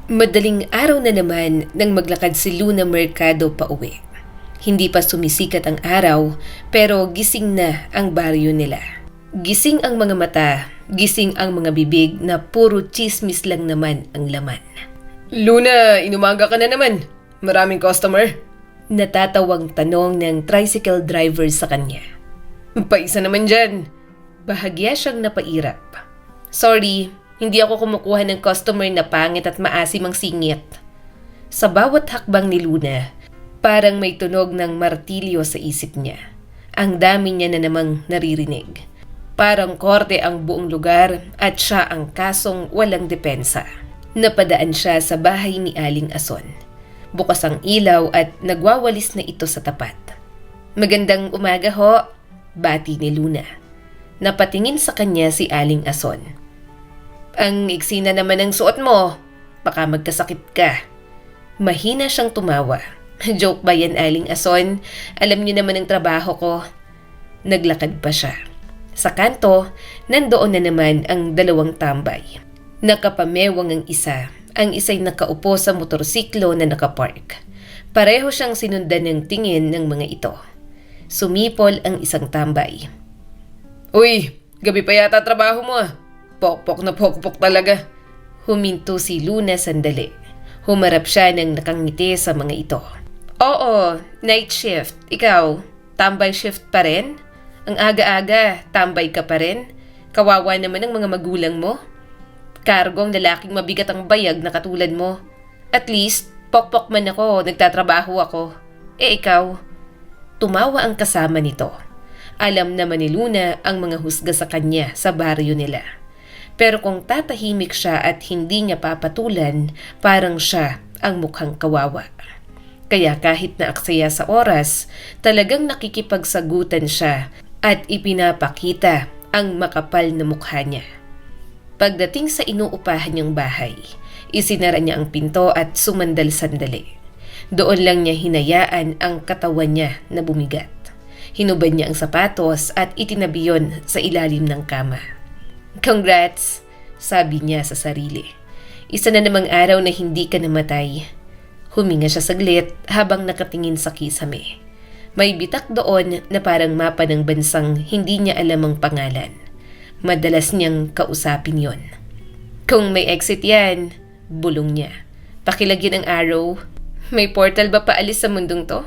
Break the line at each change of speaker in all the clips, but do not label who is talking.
Madaling araw na naman nang maglakad si Luna Mercado pauwi. Hindi pa sumisikat ang araw pero gising na ang baryo nila. Gising ang mga mata, gising ang mga bibig na puro chismis lang naman ang laman.
Luna, inumaga ka na naman. Maraming customer.
Natatawang tanong ng tricycle driver sa kanya.
Paisa naman dyan.
Bahagya siyang napairap. Sorry, hindi ako kumukuha ng customer na pangit at maasim ang singit. Sa bawat hakbang ni Luna, parang may tunog ng martilyo sa isip niya. Ang dami niya na namang naririnig. Parang korte ang buong lugar at siya ang kasong walang depensa. Napadaan siya sa bahay ni Aling Ason. Bukas ang ilaw at nagwawalis na ito sa tapat. Magandang umaga ho, bati ni Luna. Napatingin sa kanya si Aling Ason. Ang iksi na naman ang suot mo. Baka magkasakit ka. Mahina siyang tumawa. Joke ba yan, Aling Ason? Alam niyo naman ang trabaho ko. Naglakad pa siya. Sa kanto, nandoon na naman ang dalawang tambay. Nakapamewang ang isa. Ang isa'y nakaupo sa motorsiklo na nakapark. Pareho siyang sinundan ng tingin ng mga ito. Sumipol ang isang tambay.
Uy, gabi pa yata trabaho mo ah. Pokpok na pokpok talaga.
Huminto si Luna sandali. Humarap siya ng nakangiti sa mga ito. Oo, night shift. Ikaw, tambay shift pa rin? Ang aga-aga, tambay ka pa rin? Kawawa naman ang mga magulang mo. Kargong lalaking mabigat ang bayag na katulad mo. At least, pokpok man ako, nagtatrabaho ako. Ikaw? Tumawa ang kasama nito. Alam naman ni Luna ang mga husga sa kanya sa baryo nila. Pero kung tatahimik siya at hindi niya papatulan, parang siya ang mukhang kawawa. Kaya kahit na aksaya sa oras, talagang nakikipagsagutan siya at ipinapakita ang makapal na mukha niya. Pagdating sa inuupahan niyang bahay, isinara niya ang pinto at sumandal sandali. Doon lang niya hinayaan ang katawan niya na bumigat. Hinubad niya ang sapatos at itinabi yon sa ilalim ng kama. Congrats, sabi niya sa sarili. Isa na namang araw na hindi ka namatay. Huminga siya saglit habang nakatingin sa kisame. May bitak doon na parang mapa ng bansang hindi niya alam ang pangalan. Madalas niyang kausapin yon. Kung may exit yan, bulong niya. Pakilagyan ang arrow. May portal ba paalis sa mundong to?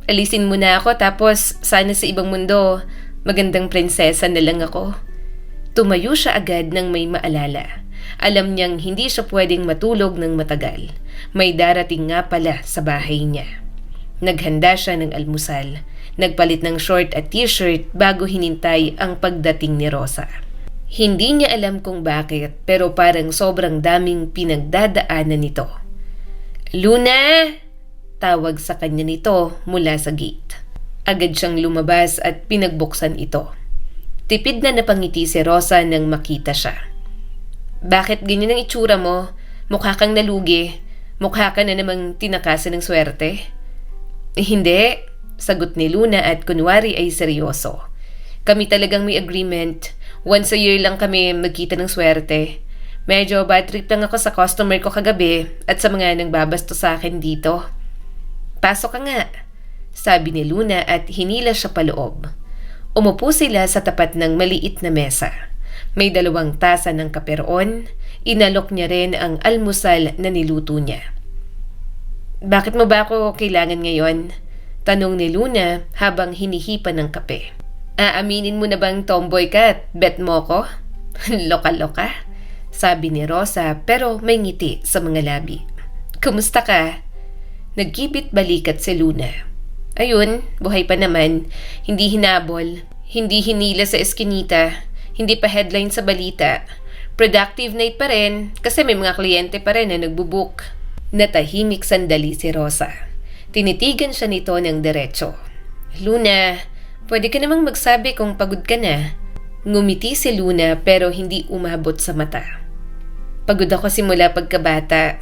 Alisin mo na ako tapos sana sa ibang mundo, magandang prinsesa na lang ako. Tumayo siya agad nang may maalala. Alam niyang hindi siya pwedeng matulog ng matagal. May darating nga pala sa bahay niya. Naghanda siya ng almusal. Nagpalit ng short at t-shirt bago hinintay ang pagdating ni Rosa. Hindi niya alam kung bakit pero parang sobrang daming pinagdadaanan nito. Luna! Tawag sa kanya nito mula sa gate. Agad siyang lumabas at pinagbuksan ito. Tipid na napangiti si Rosa nang makita siya. Bakit ganyan ang itsura mo? Mukha kang nalugi. Mukha ka na namang tinakasan ng swerte. Hindi, sagot ni Luna at kunwari ay seryoso. Kami talagang may agreement. Once a year lang kami magkita ng swerte. Medyo bad trip lang ako sa customer ko kagabi at sa mga nangbabasto sa akin dito. Pasok ka nga, sabi ni Luna at hinila siya paloob. Umupo sila sa tapat ng maliit na mesa. May 2 tasa ng kaperoon, inalok niya rin ang almusal na niluto niya. Bakit mo ba ako kailangan ngayon? Tanong ni Luna habang hinihipan ng kape. Aaminin mo na bang tomboy ka at bet mo ko? Loka-loka, sabi ni Rosa pero may ngiti sa mga labi. Kumusta ka? Nagkibit balikat si Luna. Ayun, buhay pa naman. Hindi hinabol. Hindi hinila sa eskinita. Hindi pa headline sa balita. Productive night pa rin kasi may mga kliyente pa rin na nagbubook. Natahimik sandali si Rosa. Tinitigan siya nito ng diretso. Luna, pwede ka namang magsabi kung pagod ka na. Ngumiti si Luna pero hindi umabot sa mata. Pagod ako simula pagkabata.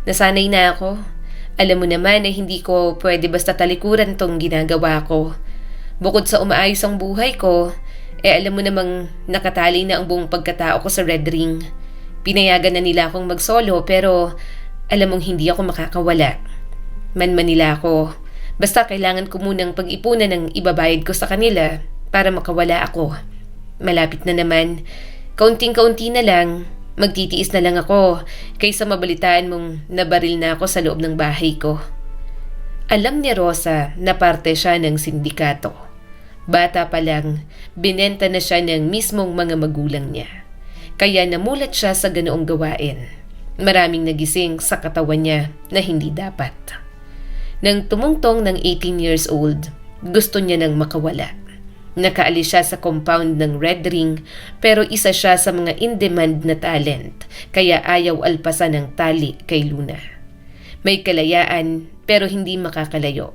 Nasanay na ako. Alam mo naman na hindi ko pwede basta talikuran tong ginagawa ko. Bukod sa umaayos ang buhay ko, alam mo namang nakatali na ang buong pagkatao ko sa Red Ring. Pinayagan na nila akong mag-solo pero Alam mong hindi ako makakawala. Man nila ako. Basta kailangan ko munang pag-ipunan ng ibabayad ko sa kanila para makawala ako. Malapit na naman. Kaunting-kaunti na lang. Magtitiis na lang ako kaysa mabalitaan mong nabaril na ako sa loob ng bahay ko. Alam ni Rosa na parte siya ng sindikato. Bata pa lang, binenta na siya ng mismong mga magulang niya. Kaya namulat siya sa ganoong gawain. Maraming nagising sa katawan niya na hindi dapat. Nang tumungtong ng 18 years old, gusto niya nang makawala. Nakaalis siya sa compound ng Red Ring pero isa siya sa mga in-demand na talent kaya ayaw alpasan ng tali kay Luna. May kalayaan pero hindi makakalayo.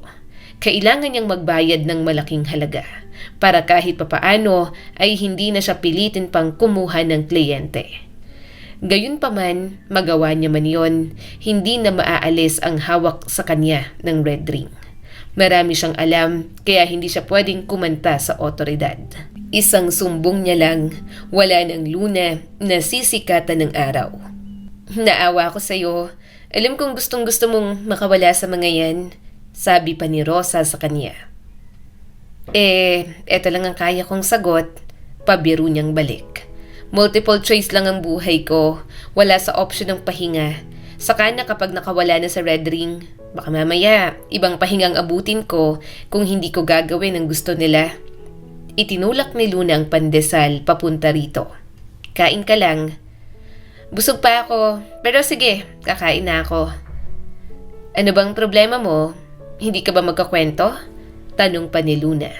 Kailangan niyang magbayad ng malaking halaga para kahit papaano ay hindi na siya pilitin pang kumuha ng kliyente. Gayunpaman, magawa niya man yon, hindi na maaalis ang hawak sa kanya ng Red Ring. Marami siyang alam kaya hindi siya pwedeng kumanta sa otoridad. Isang sumbong niya lang, wala ng Luna na sisikatan ng araw. Naawa ko sa'yo. Alam kong gustong gusto mong makawala sa mga yan, sabi pa ni Rosa sa kanya. Eto lang ang kaya kong sagot, pabiro niyang balik. Multiple choice lang ang buhay ko, wala sa option ng pahinga. Saka na kapag nakawala na sa Red Ring, baka mamaya, ibang pahingang abutin ko kung hindi ko gagawin ang gusto nila. Itinulak ni Luna ang pandesal papunta rito. Kain ka lang. Busog pa ako, pero sige, kakain na ako. Ano bang problema mo? Hindi ka ba magkakwento? Tanong pa ni Luna.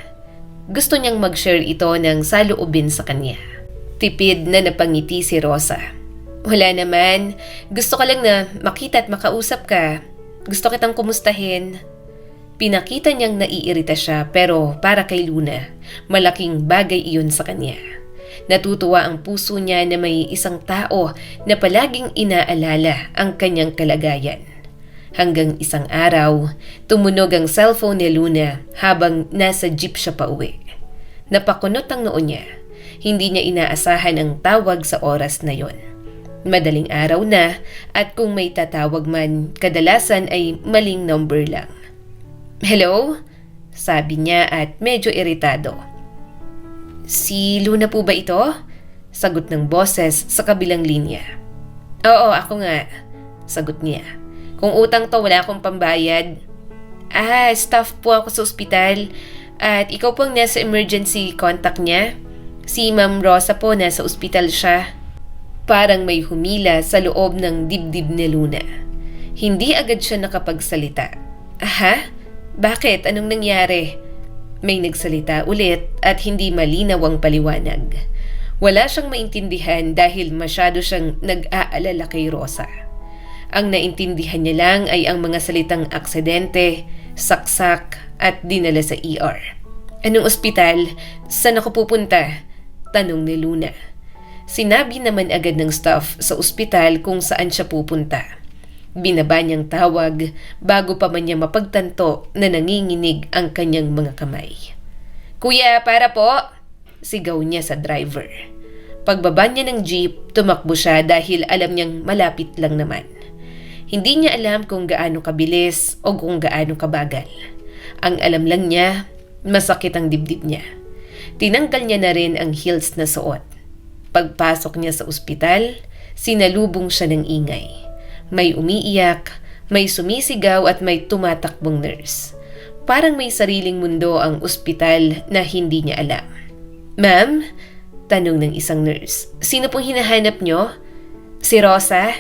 Gusto niyang mag-share ito ng saloobin sa kanya. Tipid na napangiti si Rosa. Wala naman. Gusto ko lang na makita at makausap ka. Gusto kitang kumustahin. Pinakita niyang naiirita siya pero para kay Luna, malaking bagay iyon sa kanya. Natutuwa ang puso niya na may isang tao na palaging inaalala ang kanyang kalagayan. Hanggang isang araw, tumunog ang cellphone ni Luna habang nasa jeep siya pauwi. Napakunot ang noo niya. Hindi niya inaasahan ang tawag sa oras na yon. Madaling araw na at kung may tatawag man, kadalasan ay maling number lang. Hello? Sabi niya at medyo iritado. Si Luna po ba ito? Sagot ng boses sa kabilang linya. Oo, ako nga. Sagot niya. Kung utang to, wala akong pambayad. Staff po ako sa ospital. At ikaw pong nasa emergency contact niya? Si Ma'am Rosa po, nasa ospital siya. Parang may humila sa loob ng dibdib ni Luna. Hindi agad siya nakapagsalita. Aha? Bakit? Anong nangyari? May nagsalita ulit at hindi malinaw ang paliwanag. Wala siyang maintindihan dahil masyado siyang nag-aalala kay Rosa. Ang naintindihan niya lang ay ang mga salitang aksidente, saksak at dinala sa ER. Anong ospital? Saan ako pupunta? Tanong ni Luna. Sinabi naman agad ng staff sa ospital kung saan siya pupunta. Binaba niyang tawag bago pa man niya mapagtanto na nanginginig ang kanyang mga kamay. Kuya, para po! Sigaw niya sa driver. Pagbaba niya ng jeep, tumakbo siya dahil alam niyang malapit lang naman. Hindi niya alam kung gaano kabilis o kung gaano kabagal. Ang alam lang niya, masakit ang dibdib niya. Tinanggal niya na rin ang heels na suot. Pagpasok niya sa ospital, sinalubong siya ng ingay. May umiiyak, may sumisigaw at may tumatakbong nurse. Parang may sariling mundo ang ospital na hindi niya alam. Ma'am? Tanong ng isang nurse. Sino pong hinahanap niyo? Si Rosa?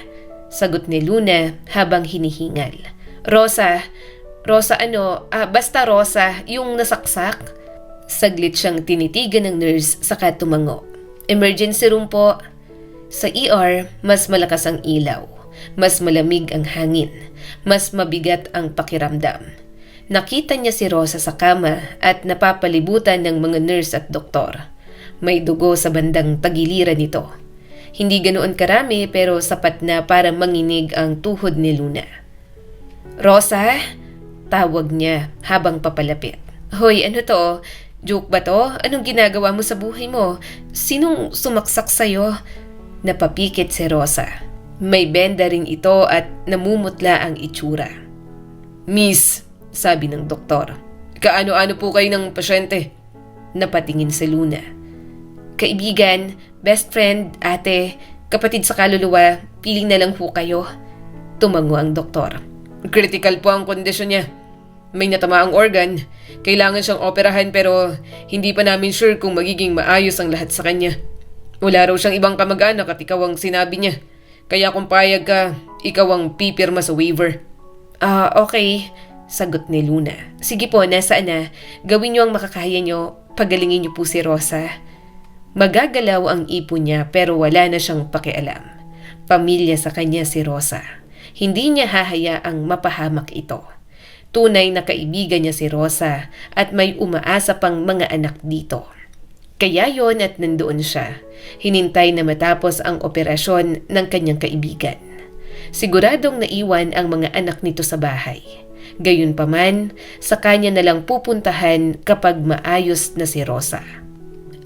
Sagot ni Luna habang hinihingal. Rosa? Rosa ano? Basta Rosa, yung nasaksak? Saglit siyang tinitigan ng nurse saka tumango. Emergency room po. Sa ER, mas malakas ang ilaw. Mas malamig ang hangin. Mas mabigat ang pakiramdam. Nakita niya si Rosa sa kama at napapalibutan ng mga nurse at doktor. May dugo sa bandang tagiliran nito. Hindi ganoon karami pero sapat na para manginig ang tuhod ni Luna. Rosa? Tawag niya habang papalapit. Hoy, ano to? Joke ba to? Anong ginagawa mo sa buhay mo? Sinong sumaksak sa'yo? Napapikit si Rosa. May benda rin ito at namumutla ang itsura.
Miss, sabi ng doktor, kaano-ano po kayo ng pasyente?
Napatingin si Luna. Kaibigan, best friend, ate, kapatid sa kaluluwa, piling na lang po kayo. Tumango ang doktor.
Critical po ang kondisyon niya. May natamaang organ. Kailangan siyang operahan pero hindi pa namin sure kung magiging maayos ang lahat sa kanya. Wala raw siyang ibang kamag-anak at ikaw ang sinabi niya. Kaya kung payag ka, ikaw ang pipirma sa waiver.
Okay, sagot ni Luna. Sige po, nasaan na? Gawin niyo ang makakaya niyo. Pagalingin niyo po si Rosa. Magagalaw ang ipon niya pero wala na siyang pakialam. Pamilya sa kanya si Rosa. Hindi niya hahayaang mapahamak ito. Tunay na kaibigan niya si Rosa at may umaasa pang mga anak dito. Kaya yon at nandoon siya. Hinintay na matapos ang operasyon ng kanyang kaibigan. Siguradong naiwan ang mga anak nito sa bahay. Gayunpaman, sa kanya na lang pupuntahan kapag maayos na si Rosa.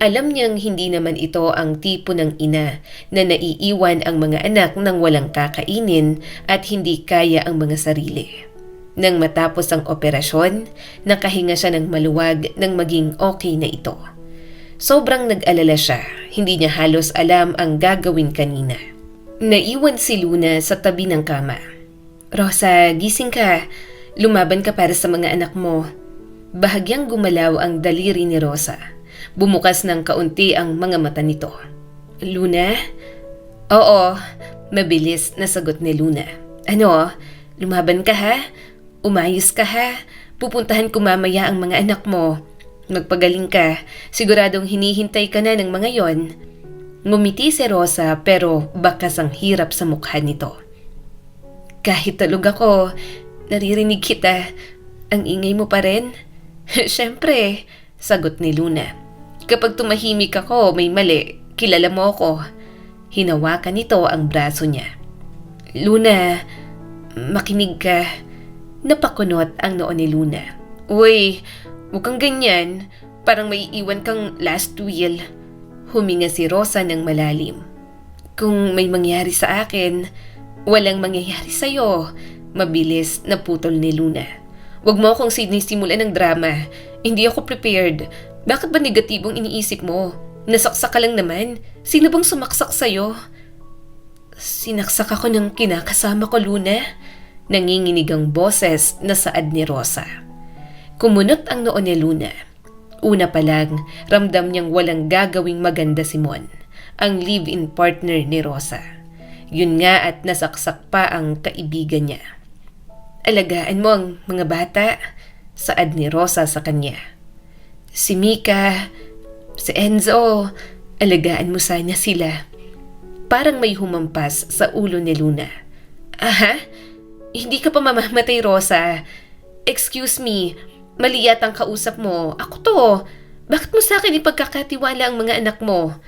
Alam niyang hindi naman ito ang tipo ng ina na naiiwan ang mga anak nang walang kakainin at hindi kaya ang mga sarili. Nang matapos ang operasyon, nakahinga siya ng maluwag nang maging okay na ito. Sobrang nag-alala siya, hindi niya halos alam ang gagawin kanina. Naiwan si Luna sa tabi ng kama. Rosa, gising ka. Lumaban ka para sa mga anak mo. Bahagyang gumalaw ang daliri ni Rosa. Bumukas ng kaunti ang mga mata nito. Luna? Oo, mabilis na sagot ni Luna. Ano, lumaban ka ha? Umayos ka ha? Pupuntahan ko mamaya ang mga anak mo. Magpagaling ka. Siguradong hinihintay ka na ng mga yon. Ngumiti si Rosa pero bakas ang hirap sa mukha nito. Kahit tulog ako, naririnig kita. Ang ingay mo pa rin? Siyempre, sagot ni Luna. Kapag tumahimik ako, may mali. Kilala mo ako. Hinawakan nito ang braso niya. Luna, makinig ka. Napakunot ang noo ni Luna. Uy, huwag kang ganyan. Parang may iwan kang last will. Huminga si Rosa ng malalim. Kung may mangyari sa akin, walang mangyayari sa'yo. Mabilis na putol ni Luna. Huwag mo akong sinisimulan ng drama. Hindi ako prepared. Bakit ba negatibong iniisip mo? Nasaksak ka lang naman. Sino bang sumaksak sa'yo? Sinaksak ako ng kinakasama ko, Luna. Nanginginig ang boses na saad ni Rosa. Kumunot ang noo ni Luna. Una pa lang, ramdam niyang walang gagawing maganda si Mon, ang live-in partner ni Rosa. Yun nga at nasaksak pa ang kaibigan niya. Alagaan mo ang mga bata, saad ni Rosa sa kanya. Si Mika, si Enzo, alagaan mo sana sila. Parang may humampas sa ulo ni Luna. Aha? Hindi ka pa mamamatay, Rosa. Excuse me, mali yata ang kausap mo. Ako to. Bakit mo sa akin ipagkakatiwala ang mga anak mo?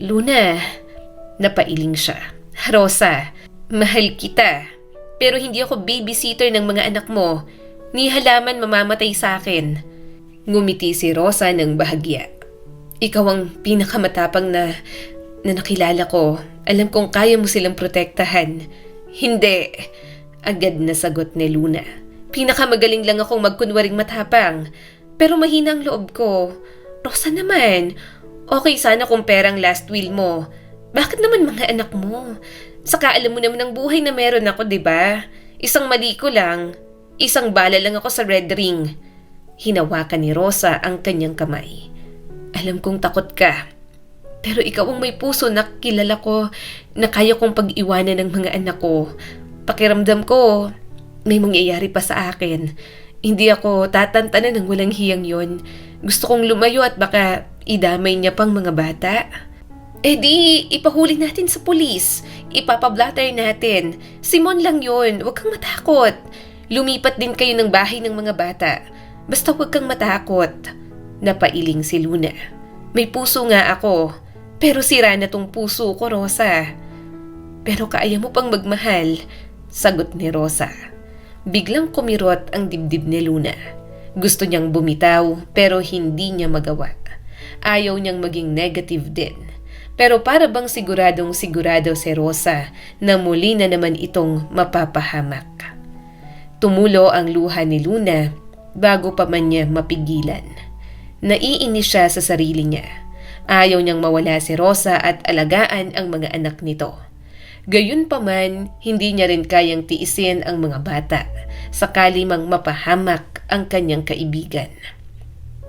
Luna, napailing siya. Rosa, mahal kita. Pero hindi ako babysitter ng mga anak mo. Ni halaman mamamatay sa akin. Ngumiti si Rosa ng bahagya. Ikaw ang pinakamatapang na nakilala ko. Alam kong kaya mo silang protektahan. Hindi. Agad na sagot ni Luna. Pinakamagaling lang akong magkunwaring matapang. Pero mahina ang loob ko. Rosa naman, okay sana kung perang last will mo. Bakit naman mga anak mo? Saka alam mo naman ang buhay na meron ako, diba? Isang mali ko lang. Isang bala lang ako sa red ring. Hinawakan ni Rosa ang kanyang kamay. Alam kong takot ka. Pero ikaw ang may puso na kilala ko na kaya kong pag-iwanan ng mga anak ko. Pakiramdam ko, may mangyayari pa sa akin. Hindi ako tatantanan ng walang hiyang yon. Gusto kong lumayo at baka idamay niya pang mga bata. Eh di, ipahuli natin sa pulis. Ipapablatter natin. Simon lang yon, huwag kang matakot. Lumipat din kayo ng bahay ng mga bata. Basta huwag kang matakot. Napailing si Luna. May puso nga ako. Pero sira na tong puso ko, Rosa. Pero kaya mo pang magmahal, sagot ni Rosa. Biglang kumirot ang dibdib ni Luna. Gusto niyang bumitaw pero hindi niya magawa. Ayaw niyang maging negative din. Pero para bang siguradong sigurado si Rosa na muli na naman itong mapapahamak. Tumulo ang luha ni Luna bago pa man niya mapigilan. Naiinis siya sa sarili niya. Ayaw niyang mawala si Rosa at alagaan ang mga anak nito. Gayunpaman, hindi niya rin kayang tiisin ang mga bata sakali mang mapahamak ang kanyang kaibigan.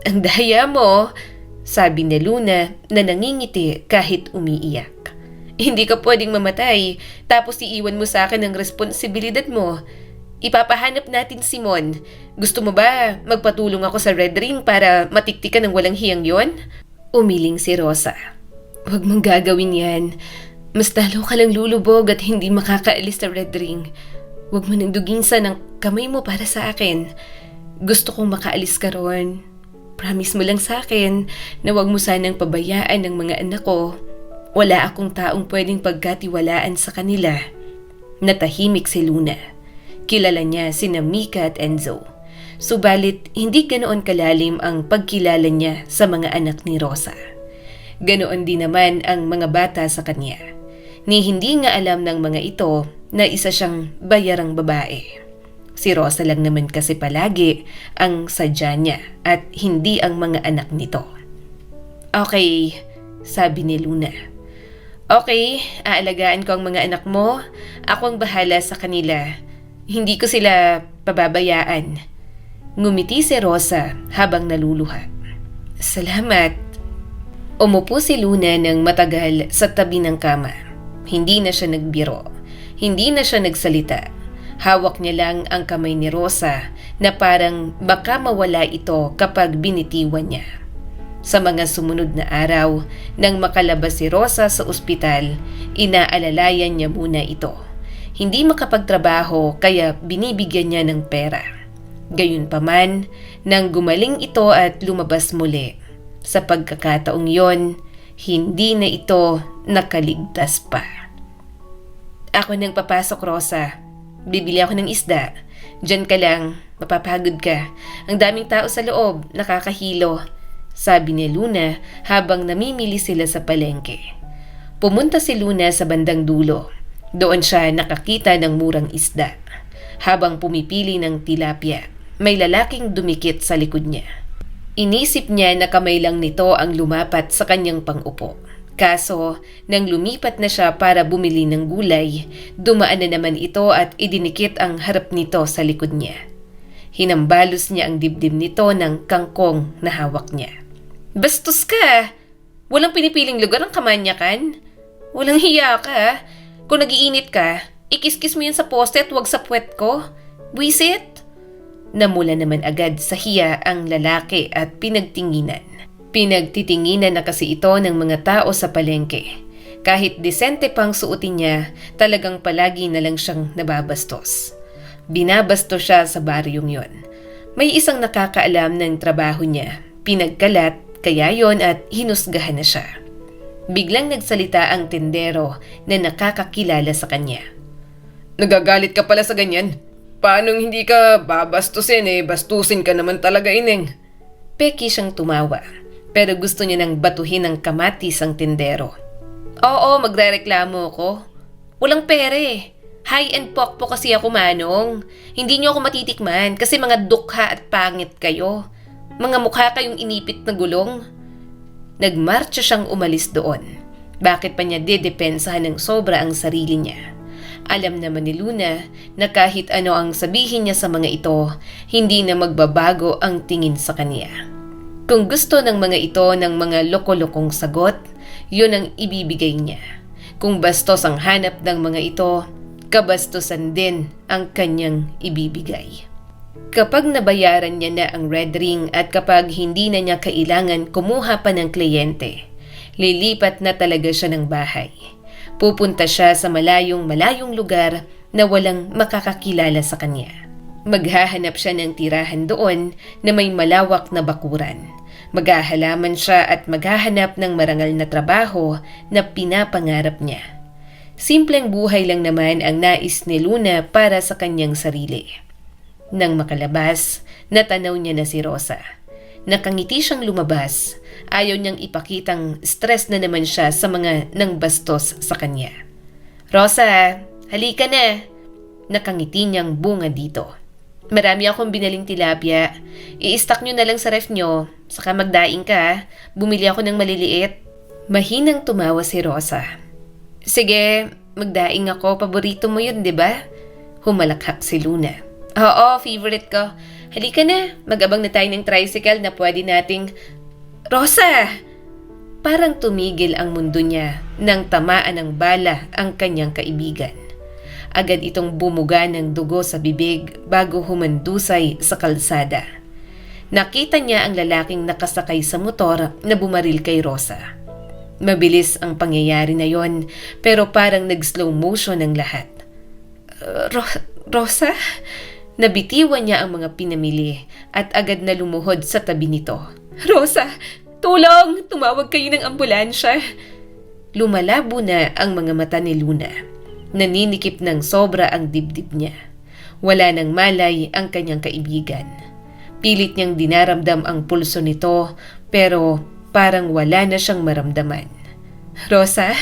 "Ang daya mo," sabi ni Luna na nangingiti kahit umiiyak. "Hindi ka pwedeng mamatay tapos iiwan mo sa akin ang responsibilidad mo. Ipapahanap natin si Mon. Gusto mo ba magpatulong ako sa Red Ring para matiktikan ng walang hiyang yon?" Umiling si Rosa. "Huwag mong gagawin yan. Mas lalo ka lang lulubog at hindi makakaalis sa Red Ring. Huwag mo nang duginsan ng kamay mo para sa akin. Gusto kong makaalis ka ron. Promise mo lang sa akin na huwag mo sanang pabayaan ng mga anak ko. Wala akong taong pwedeng pagkatiwalaan sa kanila." Natahimik si Luna. Kilala niya sina Mika at Enzo. Subalit hindi ganoon kalalim ang pagkilala niya sa mga anak ni Rosa. Ganoon din naman ang mga bata sa kanya. Ni hindi nga alam ng mga ito na isa siyang bayarang babae. Si Rosa lang naman kasi palagi ang sadya niya at hindi ang mga anak nito. "Okay," sabi ni Luna. "Okay, aalagaan ko ang mga anak mo. Ako ang bahala sa kanila. Hindi ko sila pababayaan." Ngumiti si Rosa habang naluluha. "Salamat." Umupo si Luna ng matagal sa tabi ng kama. Hindi na siya nagbiro. Hindi na siya nagsalita. Hawak niya lang ang kamay ni Rosa na parang baka mawala ito kapag binitiwan niya. Sa mga sumunod na araw, nang makalabas si Rosa sa ospital, inaalalayan niya muna ito. Hindi makapagtrabaho kaya binibigyan niya ng pera. Gayunpaman, nang gumaling ito at lumabas muli, sa pagkakataong yon, hindi na ito nakaligtas pa. "Ako nang papasok, Rosa. Bibili ako ng isda. Diyan ka lang, mapapagod ka. Ang daming tao sa loob, nakakahilo," sabi ni Luna habang namimili sila sa palengke. Pumunta si Luna sa bandang dulo. Doon siya nakakita ng murang isda. Habang pumipili ng tilapia, may lalaking dumikit sa likod niya. Inisip niya na kamay lang nito ang lumapat sa kanyang pang-upo. Kaso, nang lumipat na siya para bumili ng gulay, dumaan na naman ito at idinikit ang harap nito sa likod niya. Hinambalos niya ang dibdib nito ng kangkong na hawak niya. "Bastos ka! Walang pinipiling lugar ang kamanyakan. Walang hiya ka. Kung nagiinit ka, ikiskis mo yun sa poste at wag sa puwet ko. Buisit!" Namula naman agad sa hiya ang lalaki at pinagtinginan. Pinagtitinginan na kasi ito ng mga tao sa palengke. Kahit disente pang suotin niya, talagang palagi na lang siyang nababastos. Binabastos siya sa baryong yon. May isang nakakaalam ng trabaho niya. Pinagkalat, kaya yon at hinusgahan na siya. Biglang nagsalita ang tendero na nakakakilala sa kanya.
"Nagagalit ka pala sa ganyan? Paanong hindi ka babastusin bastusin ka naman talaga, ineng."
Peki siyang tumawa, pero gusto niya nang batuhin ng kamatis ang tendero. "Oo, magrereklamo ako. Walang pere. High-end pokpok kasi ako, manong. Hindi niyo ako matitikman kasi mga dukha at pangit kayo. Mga mukha kayong inipit na gulong." Nagmarcha siyang umalis doon. Bakit pa niya dedepensahan ng sobra ang sarili niya? Alam naman ni Luna na kahit ano ang sabihin niya sa mga ito, hindi na magbabago ang tingin sa kanya. Kung gusto ng mga ito ng mga loko-lokong sagot, yun ang ibibigay niya. Kung bastos ang hanap ng mga ito, kabastusan din ang kanyang ibibigay. Kapag nabayaran niya na ang Red Ring at kapag hindi na niya kailangan kumuha pa ng kliyente, lilipat na talaga siya ng bahay. Pupunta siya sa malayong lugar na walang makakakilala sa kanya. Maghahanap siya ng tirahan doon na may malawak na bakuran. Maghahalaman siya at maghahanap ng marangal na trabaho na pinapangarap niya. Simpleng buhay lang naman ang nais ni Luna para sa kanyang sarili. Nang makalabas, natanaw niya na si Rosa. Nakangiti siyang lumabas. Ayaw niyang ipakitang stress na naman siya sa mga nang bastos sa kanya. Rosa, halika na. Nakangiti niyang bunga dito. Marami akong binaling tilapia. I-stock nyo na lang sa ref nyo. Saka magdaing ka. Bumili ako ng maliliit. Mahinang tumawa si Rosa. Sige, magdaing ako. Paborito mo yun, di ba? Humalakhak si Luna. Oo, favorite ko. Halika na. Mag-abang na tayo ng tricycle na pwede nating... Rosa! Parang tumigil ang mundo niya nang tamaan ng bala ang kanyang kaibigan. Agad itong bumuga ng dugo sa bibig bago humandusay sa kalsada. Nakita niya ang lalaking nakasakay sa motor na bumaril kay Rosa. Mabilis ang pangyayari na yon pero parang nag-slow motion ang lahat. Rosa? Nabitiwan niya ang mga pinamili at agad na lumuhod sa tabi nito. Rosa! Tulong! Tumawag kayo ng ambulansya! Lumalabo na ang mga mata ni Luna. Naninikip ng sobra ang dibdib niya. Wala nang malay ang kanyang kaibigan. Pilit niyang dinaramdam ang pulso nito pero parang wala na siyang maramdaman. Rosa?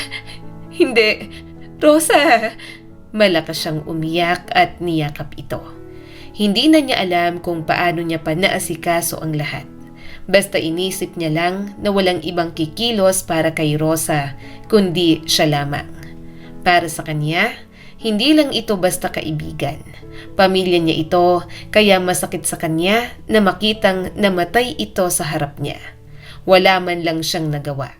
Hindi. Rosa! Malakas siyang umiyak at niyakap ito. Hindi na niya alam kung paano niya pa naasikaso ang lahat. Basta inisip niya lang na walang ibang kikilos para kay Rosa kundi siya lamang. Para sa kanya, hindi lang ito basta kaibigan. Pamilya niya ito, kaya masakit sa kanya na makitang namatay ito sa harap niya. Wala man lang siyang nagawa.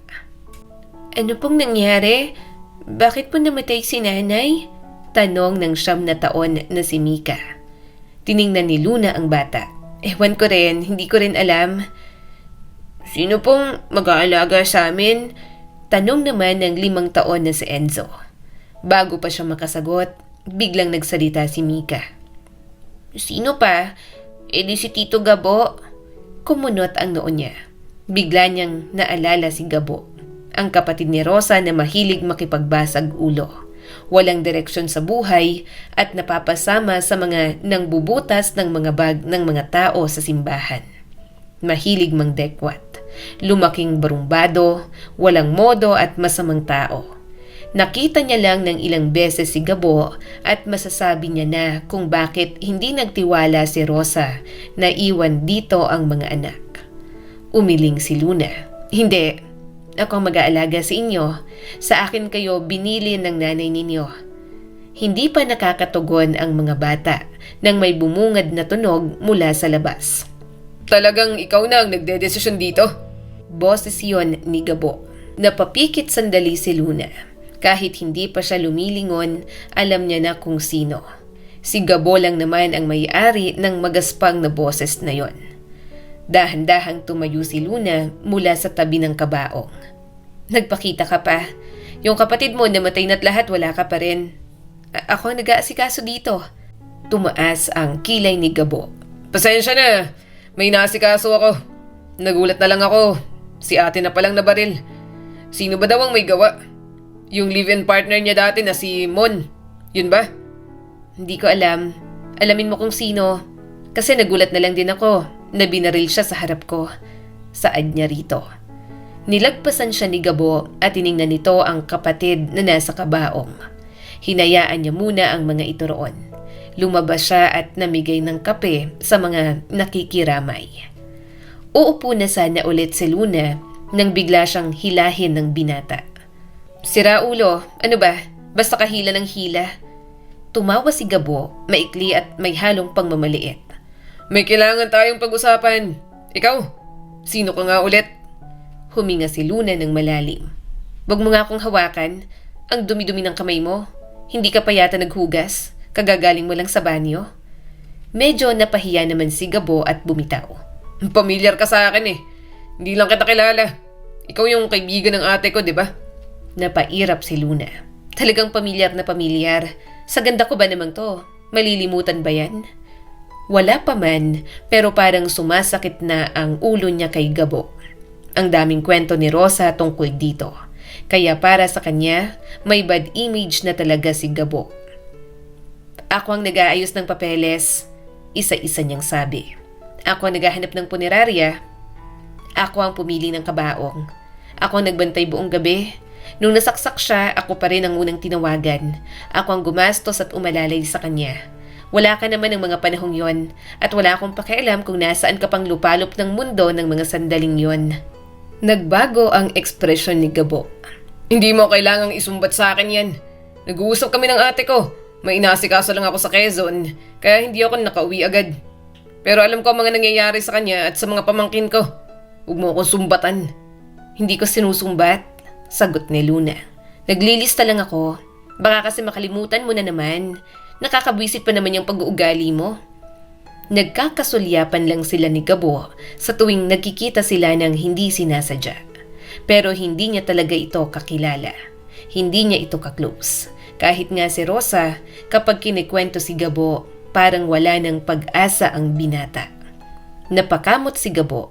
Ano pong nangyari? Bakit po namatay si nanay? Tanong ng 9 na taon na si Mika. Tiningnan ni Luna ang bata. Ewan ko rin, hindi ko rin alam. Sino pong mag-aalaga sa amin? Tanong naman ng 5 taon na si Enzo. Bago pa siya makasagot, biglang nagsalita si Mika. Sino pa? Di si Tito Gabo. Kumunot ang noo niya. Bigla niyang naalala si Gabo, ang kapatid ni Rosa na mahilig makipagbasag ulo. Walang direksyon sa buhay at napapasama sa mga nangbubutas ng mga bag ng mga tao sa simbahan. Mahilig mangdekwat. Lumaking barumbado, walang modo at masamang tao. Nakita niya lang ng ilang beses si Gabo at masasabi niya na kung bakit hindi nagtiwala si Rosa na iwan dito ang mga anak. Umiling si Luna. Hindi, ako ang mag-aalaga sa inyo. Sa akin kayo binili ng nanay ninyo. Hindi pa nakakatugon ang mga bata nang may bumungad na tunog mula sa labas.
Talagang ikaw na ang nagdedesisyon dito?
Boses yon ni Gabo. Napapikit sandali si Luna. Kahit hindi pa siya lumilingon, alam niya na kung sino. Si Gabo lang naman ang may-ari ng magaspang na boses na yon. Dahan-dahang tumayo si Luna mula sa tabi ng kabaong. Nagpakita ka pa. Yung kapatid mo namatay na't lahat, wala ka pa rin. Ako ang nag-aasikaso dito. Tumaas ang kilay ni Gabo.
Pasensya na. May naasikaso ako. Nagulat na lang ako. Si ate na palang nabaril. Sino ba daw ang may gawa? Yung live-in partner niya dati na si Mon. Yun ba?
Hindi ko alam. Alamin mo kung sino. Kasi nagulat na lang din ako na binaril siya sa harap ko. Saad niya rito. Nilagpasan siya ni Gabo at tiningnan nito ang kapatid na nasa kabaong. Hinayaan niya muna ang mga ito roon. Lumabas siya at namigay ng kape sa mga nakikiramay. Uupo na sana ulit si Luna nang bigla siyang hilahin ng binata. Sira ulo, ano ba? Basta kahila ng hila. Tumawa si Gabo, maikli at may halong pangmamaliit.
May kailangan tayong pag-usapan. Ikaw, sino ka nga ulit?
Huminga si Luna ng malalim. Wag mo nga akong hawakan. Ang dumi-dumi ng kamay mo. Hindi ka pa yata naghugas. Kagagaling mo lang sa banyo. Medyo napahiya naman si Gabo at bumitaw.
Pamilyar ka sa akin eh. Hindi lang kita kilala. Ikaw yung kaibigan ng ate ko, di ba?
Napairap si Luna. Talagang pamilyar na pamilyar. Sa ganda ko ba namang to? Malilimutan ba yan? Wala pa man, pero parang sumasakit na ang ulo niya kay Gabo. Ang daming kwento ni Rosa tungkol dito. Kaya para sa kanya, may bad image na talaga si Gabo. Ako ang nag-aayos ng papeles, isa-isa niyang sabi. Ako ang naghahanap ng punerarya. Ako ang pumili ng kabaong. Ako ang nagbantay buong gabi. Nung nasaksak siya, ako pa rin ang unang tinawagan. Ako ang gumastos at umalalay sa kanya. Wala ka naman ng mga panahong yon at wala akong pakialam kung nasaan ka pang lupalop ng mundo ng mga sandaling yon. Nagbago ang ekspresyon ni Gabo.
Hindi mo kailangang isumbat sa akin yan. Nag-uusap kami ng ate ko. May inasikaso lang ako sa Quezon, kaya hindi ako nakauwi agad. Pero alam ko ang mga nangyayari sa kanya at sa mga pamangkin ko. Huwag mo akong sumbatan.
Hindi ko sinusumbat, sagot ni Luna. Naglilista lang ako. Baka kasi makalimutan mo na naman. Nakakabwisit pa naman yung pag-uugali mo. Nagkakasulyapan lang sila ni Gabo sa tuwing nagkikita sila ng hindi sinasadya. Pero hindi niya talaga ito kakilala. Hindi niya ito ka-close. Kahit nga si Rosa, kapag kinikwento si Gabo, parang wala ng pag-asa ang binata. Napakamot si Gabo.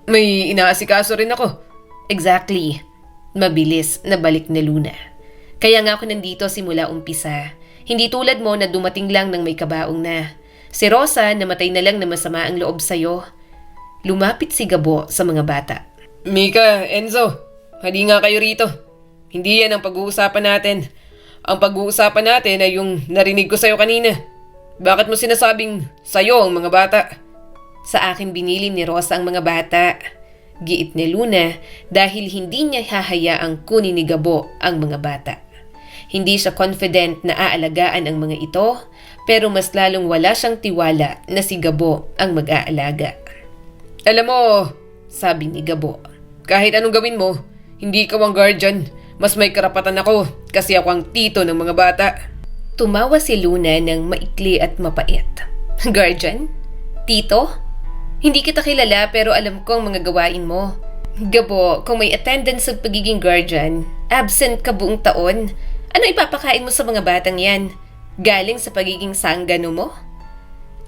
May inaasikaso rin ako.
Exactly. Mabilis na balik ni Luna. Kaya nga ako nandito simula umpisa. Hindi tulad mo na dumating lang ng may kabaong na. Si Rosa namatay na lang na masama ang loob sa'yo. Lumapit si Gabo sa mga bata.
Mika, Enzo, hali nga kayo rito. Hindi yan ang pag-uusapan natin. Ang pag-uusapan natin ay yung narinig ko sa'yo kanina. Bakit mo sinasabing sa'yo ang mga bata?
Sa akin binili ni Rosa ang mga bata. Giit ni Luna dahil hindi niya hahayaang kunin ni Gabo ang mga bata. Hindi siya confident na aalagaan ang mga ito, pero mas lalong wala siyang tiwala na si Gabo ang mag-aalaga.
Alam mo,
sabi ni Gabo,
kahit anong gawin mo, hindi ikaw ang guardian. Mas may karapatan ako kasi ako ang tito ng mga bata.
Tumawa si Luna ng maikli at mapait. Guardian? Tito? Hindi kita kilala pero alam ko ang mga gawain mo. Gabo, kung may attendance sa pagiging guardian, absent ka buong taon, ano ipapakain mo sa mga batang yan? Galing sa pagiging sanggano mo?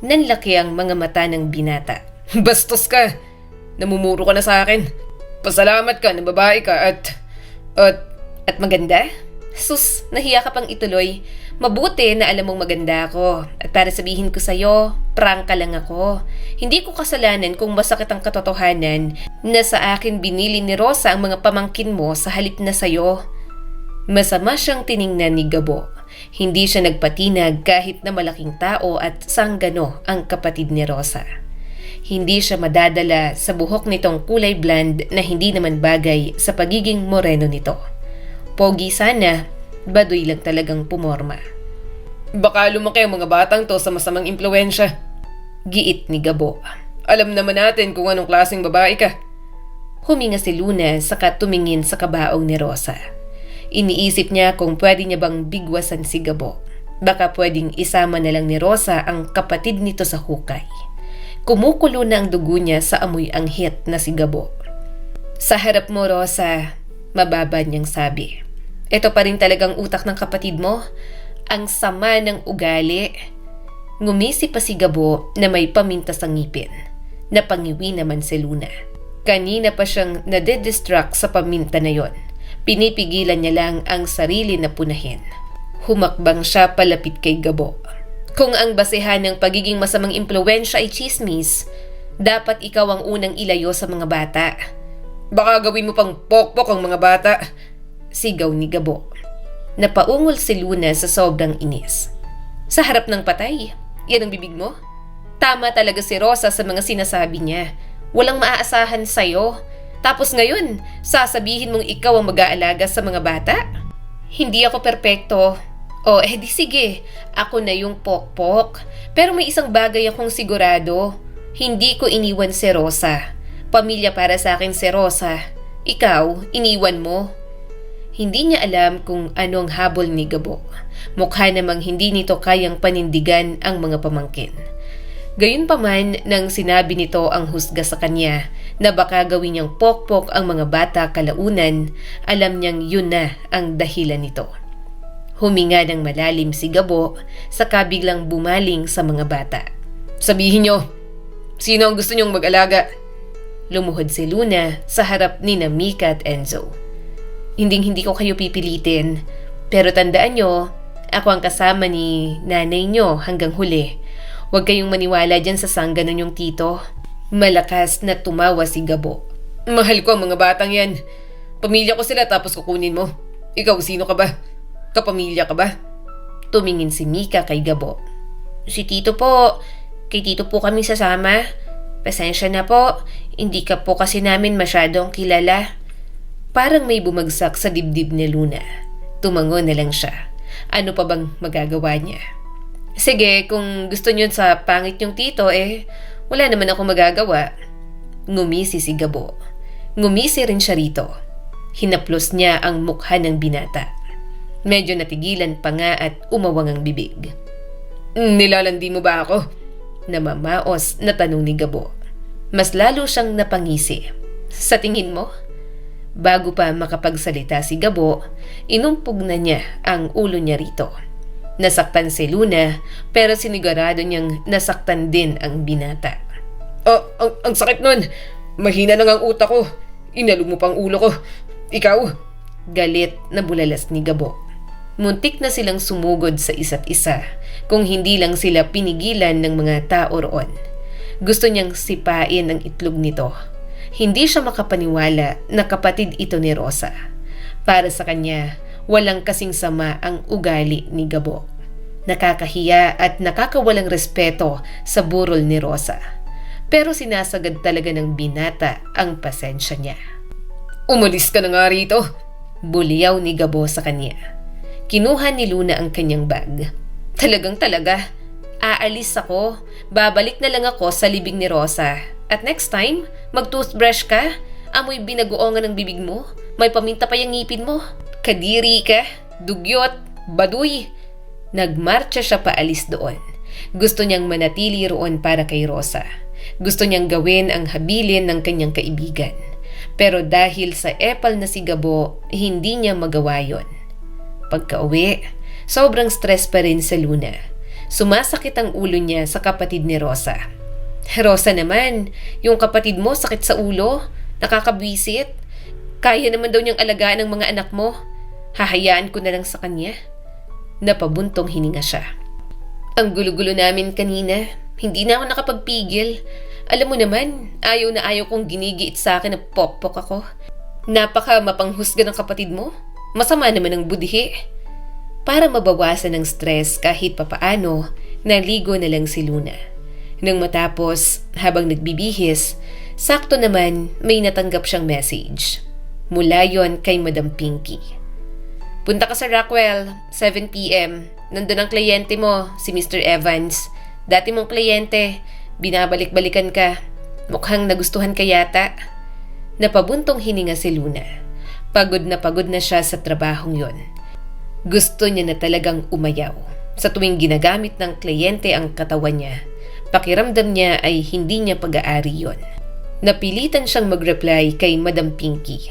Nanlaki ang mga mata ng binata.
Bastos ka! Namumuro ka na sa akin. Pasalamat ka na babae ka at
maganda? Sus, nahiya ka pang ituloy. Mabuti na alam mong maganda ako. At para sabihin ko sa'yo, prangka lang ako. Hindi ko kasalanan kung masakit ang katotohanan na sa akin binili ni Rosa ang mga pamangkin mo sa halip na sa'yo. Masama siyang tiningnan ni Gabo. Hindi siya nagpatinag kahit na malaking tao at sanggano ang kapatid ni Rosa. Hindi siya madadala sa buhok nitong kulay blonde na hindi naman bagay sa pagiging moreno nito. Pogi sana, baduy lang talagang pumorma.
Baka lumaki ang mga batang to sa masamang impluensya.
Giit ni Gabo.
Alam naman natin kung anong klaseng babae ka.
Huminga si Luna saka tumingin sa kabaong ni Rosa. Iniisip niya kung pwede niya bang bigwasan si Gabo. Baka pwedeng isama na lang ni Rosa ang kapatid nito sa hukay. Kumukulo na ang dugo niya sa amoy anghit na si Gabo. Sa harap mo, Rosa, mababa niyang sabi. Ito pa rin talagang utak ng kapatid mo? Ang sama ng ugali. Ngumisi pa si Gabo na may paminta sa ngipin. Napangiwi naman si Luna. Kanina pa siyang nade-distract sa paminta na yon. Pinipigilan niya lang ang sarili na punahin. Humakbang siya palapit kay Gabo. Kung ang basehan ng pagiging masamang impluwensya ay chismis, dapat ikaw ang unang ilayo sa mga bata.
Baka gawin mo pang pokpok ang mga bata.
Sigaw ni Gabo. Napaungol si Luna sa sobrang inis. Sa harap ng patay, yan ang bibig mo? Tama talaga si Rosa sa mga sinasabi niya. Walang maaasahan sa'yo. Tapos ngayon, sasabihin mong ikaw ang mag-aalaga sa mga bata? Hindi ako perpekto. O, di sige. Ako na yung pokpok. Pero may isang bagay akong sigurado. Hindi ko iniwan si Rosa. Pamilya para sa akin si Rosa. Ikaw, iniwan mo. Hindi niya alam kung anong habol ni Gabo. Mukha namang hindi nito kayang panindigan ang mga pamangkin. Gayunpaman nang sinabi nito ang husga sa kanya na baka gawin niyang pokpok ang mga bata kalaunan, alam niyang yun na ang dahilan nito. Huminga ng malalim si Gabo saka biglang bumaling sa mga bata.
Sabihin niyo, sino ang gusto niyong mag-alaga?
Lumuhod si Luna sa harap ni Mika at Enzo. Hindi ko kayo pipilitin, pero tandaan nyo, ako ang kasama ni nanay nyo hanggang huli. Huwag kayong maniwala dyan sa sanggano nyong tito. Malakas na tumawa si Gabo.
Mahal ko ang mga batang yan. Pamilya ko sila tapos kukunin mo. Ikaw, sino ka ba? Kapamilya ka ba?
Tumingin si Mika kay Gabo. Si Tito po. Kay Tito po kami sasama. Pasensya na po. Hindi ka po kasi namin masyadong kilala. Parang may bumagsak sa dibdib ni Luna. Tumango na lang siya. Ano pa bang magagawa niya? Sige, kung gusto niyo sa pangit yung tito, wala naman ako magagawa. Ngumisi si Gabo. Ngumisi rin siya rito. Hinaplos niya ang mukha ng binata. Medyo natigilan pa nga at umawang ang bibig.
Nilalandi mo ba ako?
Namamaos na tanong ni Gabo. Mas lalo siyang napangisi. Sa tingin mo? Bago pa makapagsalita si Gabo, inumpog na niya ang ulo niya rito. Nasaktan si Luna pero sinigurado niyang nasaktan din ang binata.
Ang sakit nun. Mahina na nga ang utak ko. Inalog mo pang ulo ko. Ikaw?
Galit na bulalas ni Gabo. Muntik na silang sumugod sa isa't isa kung hindi lang sila pinigilan ng mga tao roon. Gusto niyang sipain ang itlog nito. Hindi siya makapaniwala na kapatid ito ni Rosa. Para sa kanya, walang kasing sama ang ugali ni Gabo. Nakakahiya at nakakawalang respeto sa burol ni Rosa. Pero sinasagad talaga ng binata ang pasensya niya.
Umalis ka na nga rito.
Buliyaw ni Gabo sa kanya. Kinuha ni Luna ang kanyang bag. Talaga. Aalis ako. Babalik na lang ako sa libing ni Rosa. At next time, mag-toothbrush ka. Amoy binagoongan ng bibig mo. May paminta pa yung ngipin mo. Kadiri ka. Dugyot. Baduy. Nagmarcha siya paalis doon. Gusto niyang manatili roon para kay Rosa. Gusto niyang gawin ang habilin ng kanyang kaibigan. Pero dahil sa epal na si Gabo, hindi niya magawa yon. Pagka-uwi, sobrang stress pa rin sa Luna. Sumasakit ang ulo niya sa kapatid ni Rosa. Rosa naman, yung kapatid mo sakit sa ulo, nakakabwisit. Kaya naman daw niyang alagaan ang mga anak mo. Hahayaan ko na lang sa kanya. Napabuntong hininga siya. Ang gulo-gulo namin kanina, hindi na ako nakapagpigil. Alam mo naman, ayaw na ayaw kong ginigiit sa akin na pokpok ako. Napaka mapanghusga ng kapatid mo. Masama naman ang budhi. Para mabawasan ng stress kahit papaano, naligo na lang si Luna. Nang matapos, habang nagbibihis, sakto naman may natanggap siyang message. Mula yon kay Madam Pinky. Punta ka sa Rockwell, 7 p.m. Nandun ang kliyente mo, si Mr. Evans. Dati mong kliyente, binabalik-balikan ka. Mukhang nagustuhan ka yata. Napabuntong hininga si Luna. Pagod na siya sa trabahong yon. Gusto niya na talagang umayaw. Sa tuwing ginagamit ng kliyente ang katawan niya, pakiramdam niya ay hindi niya pag-aari yon. Napilitan siyang mag-reply kay Madam Pinky.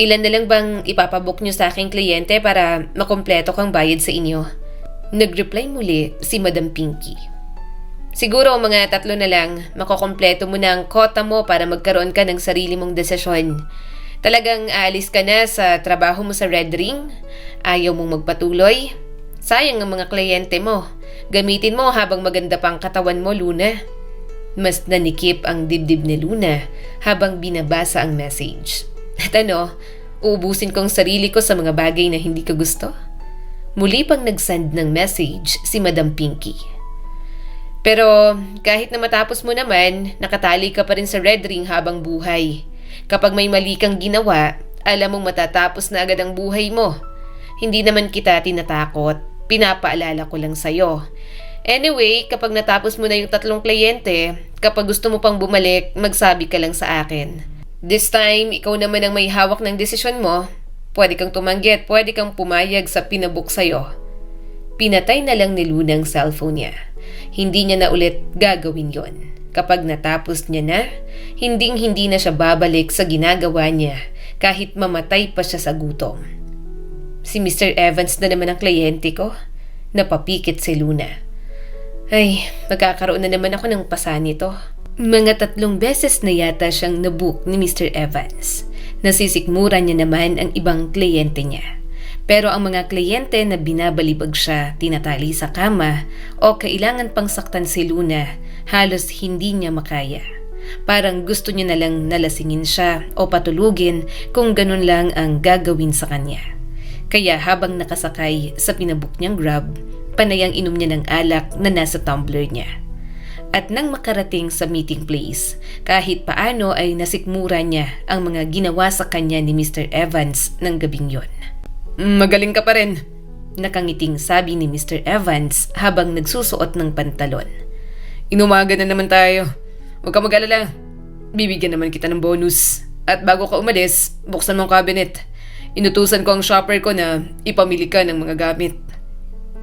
Ilan na lang bang ipapabook niyo sa aking kliyente para makumpleto kang bayad sa inyo? Nag-reply muli si Madam Pinky. Siguro mga 3 na lang, makukumpleto mo na ang kota mo para magkaroon ka ng sarili mong desisyon. Talagang aalis ka na sa trabaho mo sa Red Ring? Ayaw mong magpatuloy? Sayang ang mga kliyente mo. Gamitin mo habang maganda pang katawan mo, Luna. Mas nanikip ang dibdib ni Luna habang binabasa ang message. At uubusin kong sarili ko sa mga bagay na hindi ko gusto? Muli pang nag-send ng message si Madam Pinky. Pero kahit na matapos mo naman, nakatali ka pa rin sa Red Ring habang buhay. Kapag may mali kang ginawa, alam mong matatapos na agad ang buhay mo. Hindi naman kita tinatakot, pinapaalala ko lang sa'yo. Anyway, kapag natapos mo na yung 3 kliyente, kapag gusto mo pang bumalik, magsabi ka lang sa akin. This time, ikaw naman ang may hawak ng desisyon mo. Pwede kang tumanggi at pwede kang pumayag sa pinabook sa'yo. Pinatay na lang ni Luna ang cellphone niya. Hindi niya na ulit gagawin yon. Kapag natapos niya na, hinding-hindi na siya babalik sa ginagawa niya kahit mamatay pa siya sa gutom. Si Mr. Evans na naman ang kliyente ko. Napapikit si Luna. Ay, magkakaroon na naman ako ng pasa nito. Mga 3 beses na yata siyang nabook ni Mr. Evans. Nasisikmura niya naman ang ibang kliyente niya. Pero ang mga kliyente na binabalibag siya, tinatali sa kama o kailangan pang saktan si Luna, halos hindi niya makaya. Parang gusto niya na lang nalasingin siya o patulugin kung ganun lang ang gagawin sa kanya. Kaya habang nakasakay sa pinabook niyang Grab, panayang inom niya ng alak na nasa tumbler niya. At nang makarating sa meeting place, kahit paano ay nasikmura niya ang mga ginawa sa kanya ni Mr. Evans ng gabing yon.
Magaling ka pa rin.
Nakangiting sabi ni Mr. Evans habang nagsusuot ng pantalon.
Inumaga na naman tayo. Huwag ka mag-alala. Bibigyan naman kita ng bonus. At bago ka umalis, buksan mo ang cabinet. Inutusan ko ang shopper ko na ipamili ka ng mga gamit.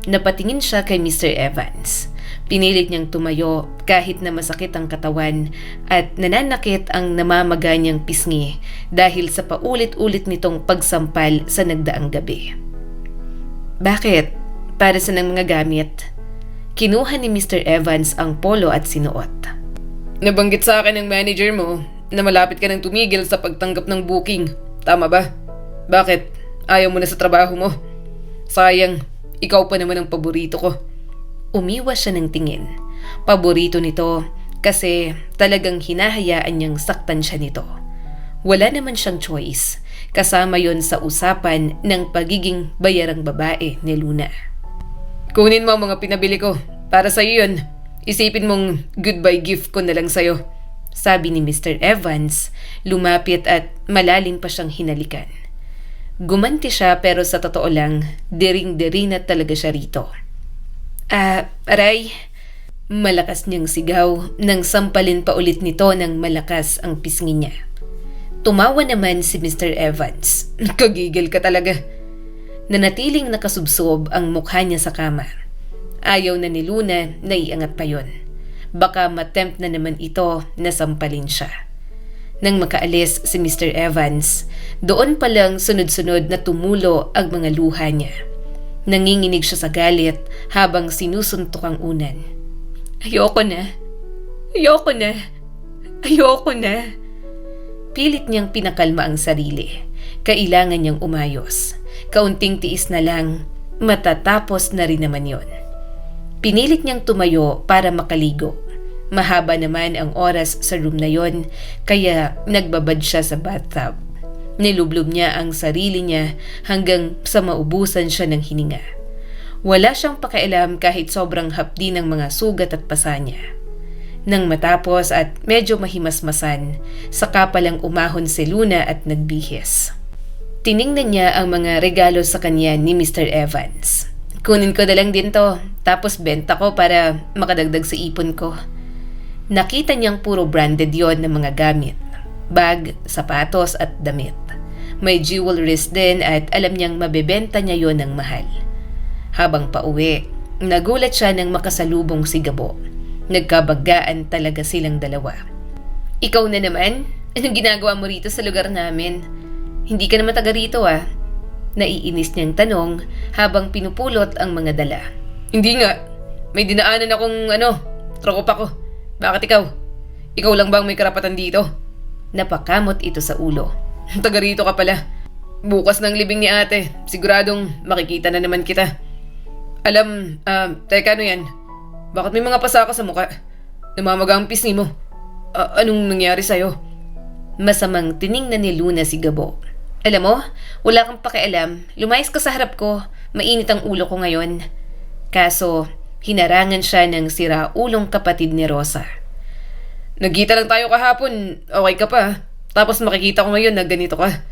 Napatingin siya kay Mr. Evans. Pinilit niyang tumayo kahit na masakit ang katawan at nananakit ang namamaga niyang pisngi dahil sa paulit-ulit nitong pagsampal sa nagdaang gabi. Bakit? Para sa ng mga gamit? Kinuha ni Mr. Evans ang polo at sinuot.
Nabanggit sa akin ng manager mo na malapit ka nang tumigil sa pagtanggap ng booking. Tama ba? Bakit? Ayaw mo na sa trabaho mo? Sayang, ikaw pa naman ang paborito ko.
Umiwas siya ng tingin. Paborito nito kasi talagang hinahayaan niyang saktan siya nito. Wala naman siyang choice. Kasama yon sa usapan ng pagiging bayarang babae ni Luna.
Kunin mo ang mga pinabili ko. Para sa'yo yun. Isipin mong goodbye gift ko na lang sa'yo.
Sabi ni Mr. Evans, lumapit at malalim pa siyang hinalikan. Gumanti siya pero sa totoo lang, dering-deri na talaga siya rito. Aray, malakas niyang sigaw nang sampalin pa ulit nito ng malakas ang pisngi niya. Tumawa naman si Mr. Evans.
Kagigil ka talaga.
Nanatiling nakasubsob ang mukha niya sa kama. Ayaw na ni Luna na iangat pa yon. Baka matempt na naman ito na sampalin siya. Nang makaalis si Mr. Evans, doon pa lang sunod-sunod na tumulo ang mga luha niya. Nanginginig siya sa galit habang sinusuntok ang unan. Ayoko na. Ayoko na. Ayoko na. Pilit niyang pinakalma ang sarili. Kailangan niyang umayos. Kaunting tiis na lang, matatapos na rin naman yon. Pinilit niyang tumayo para makaligo. Mahaba naman ang oras sa room na yon, kaya nagbabad siya sa bathtub. Nilublob niya ang sarili niya hanggang sa maubusan siya ng hininga. Wala siyang pakialam kahit sobrang hapdi ng mga sugat at pasa niya. Nang matapos at medyo mahimasmasan, saka palang umahon si Luna at nagbihis. Tiningnan niya ang mga regalo sa kanya ni Mr. Evans. Kunin ko na lang din to, tapos benta ko para makadagdag sa ipon ko. Nakita niyang puro branded yon ng mga gamit. Bag, sapatos at damit. May jewelries din at alam niyang mabebenta niya yon ng mahal. Habang pauwi, nagulat siya nang makasalubong si Gabo. Nagkabaggaan talaga silang dalawa. Ikaw na naman? Anong ginagawa mo rito sa lugar namin? Hindi ka naman taga rito ah. Naiinis niyang tanong habang pinupulot ang mga dala.
Hindi nga. May dinaanan akong tropa ko. Bakit ikaw? Ikaw lang bang may karapatan dito?
Napakamot ito sa ulo.
Taga rito ka pala. Bukas ng libing ni ate. Siguradong makikita na naman kita. Teka yan? Bakit may mga pasa ka sa mukha? Namamaga ang pisngi mo. Anong nangyari sa'yo?
Masamang tiningnan ni Luna si Gabo. Alam mo, wala kang pakialam. Lumayas ka sa harap ko. Mainit ang ulo ko ngayon. Kaso, hinarangan siya ng siraulong kapatid ni Rosa.
Nagkita lang tayo kahapon. Okay ka pa. Tapos makikita ko ngayon na ganito ka.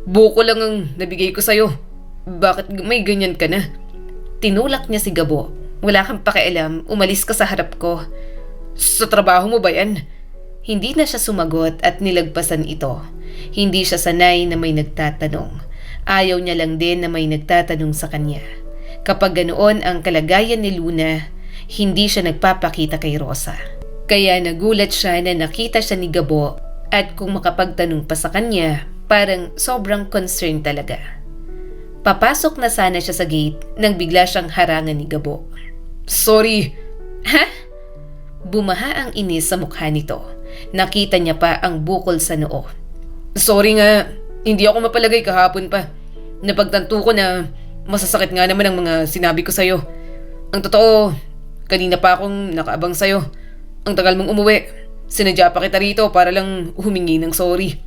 Buko lang ang nabigay ko sa'yo. Bakit may ganyan ka na?
Tinulak niya si Gabo. Wala kang pakialam. Umalis ka sa harap ko.
Sa trabaho mo ba yan?
Hindi na siya sumagot at nilagpasan ito. Hindi siya sanay na may nagtatanong. Ayaw niya lang din na may nagtatanong sa kanya. Kapag ganoon ang kalagayan ni Luna, hindi siya nagpapakita kay Rosa. Kaya nagulat siya na nakita siya ni Gabo at kung makapagtanong pa sa kanya, parang sobrang concerned talaga. Papasok na sana siya sa gate nang bigla siyang harangan ni Gabo.
Sorry.
Ha? Bumaha ang inis sa mukha nito. Nakita niya pa ang bukol sa noo.
Sorry nga, hindi ako mapalagay kahapon pa. Napagtanto ko na masasakit nga naman ang mga sinabi ko sa'yo. Ang totoo, kanina pa akong nakaabang sa'yo. Ang tagal mong umuwi. Sinadya pa kita rito para lang humingi ng sorry.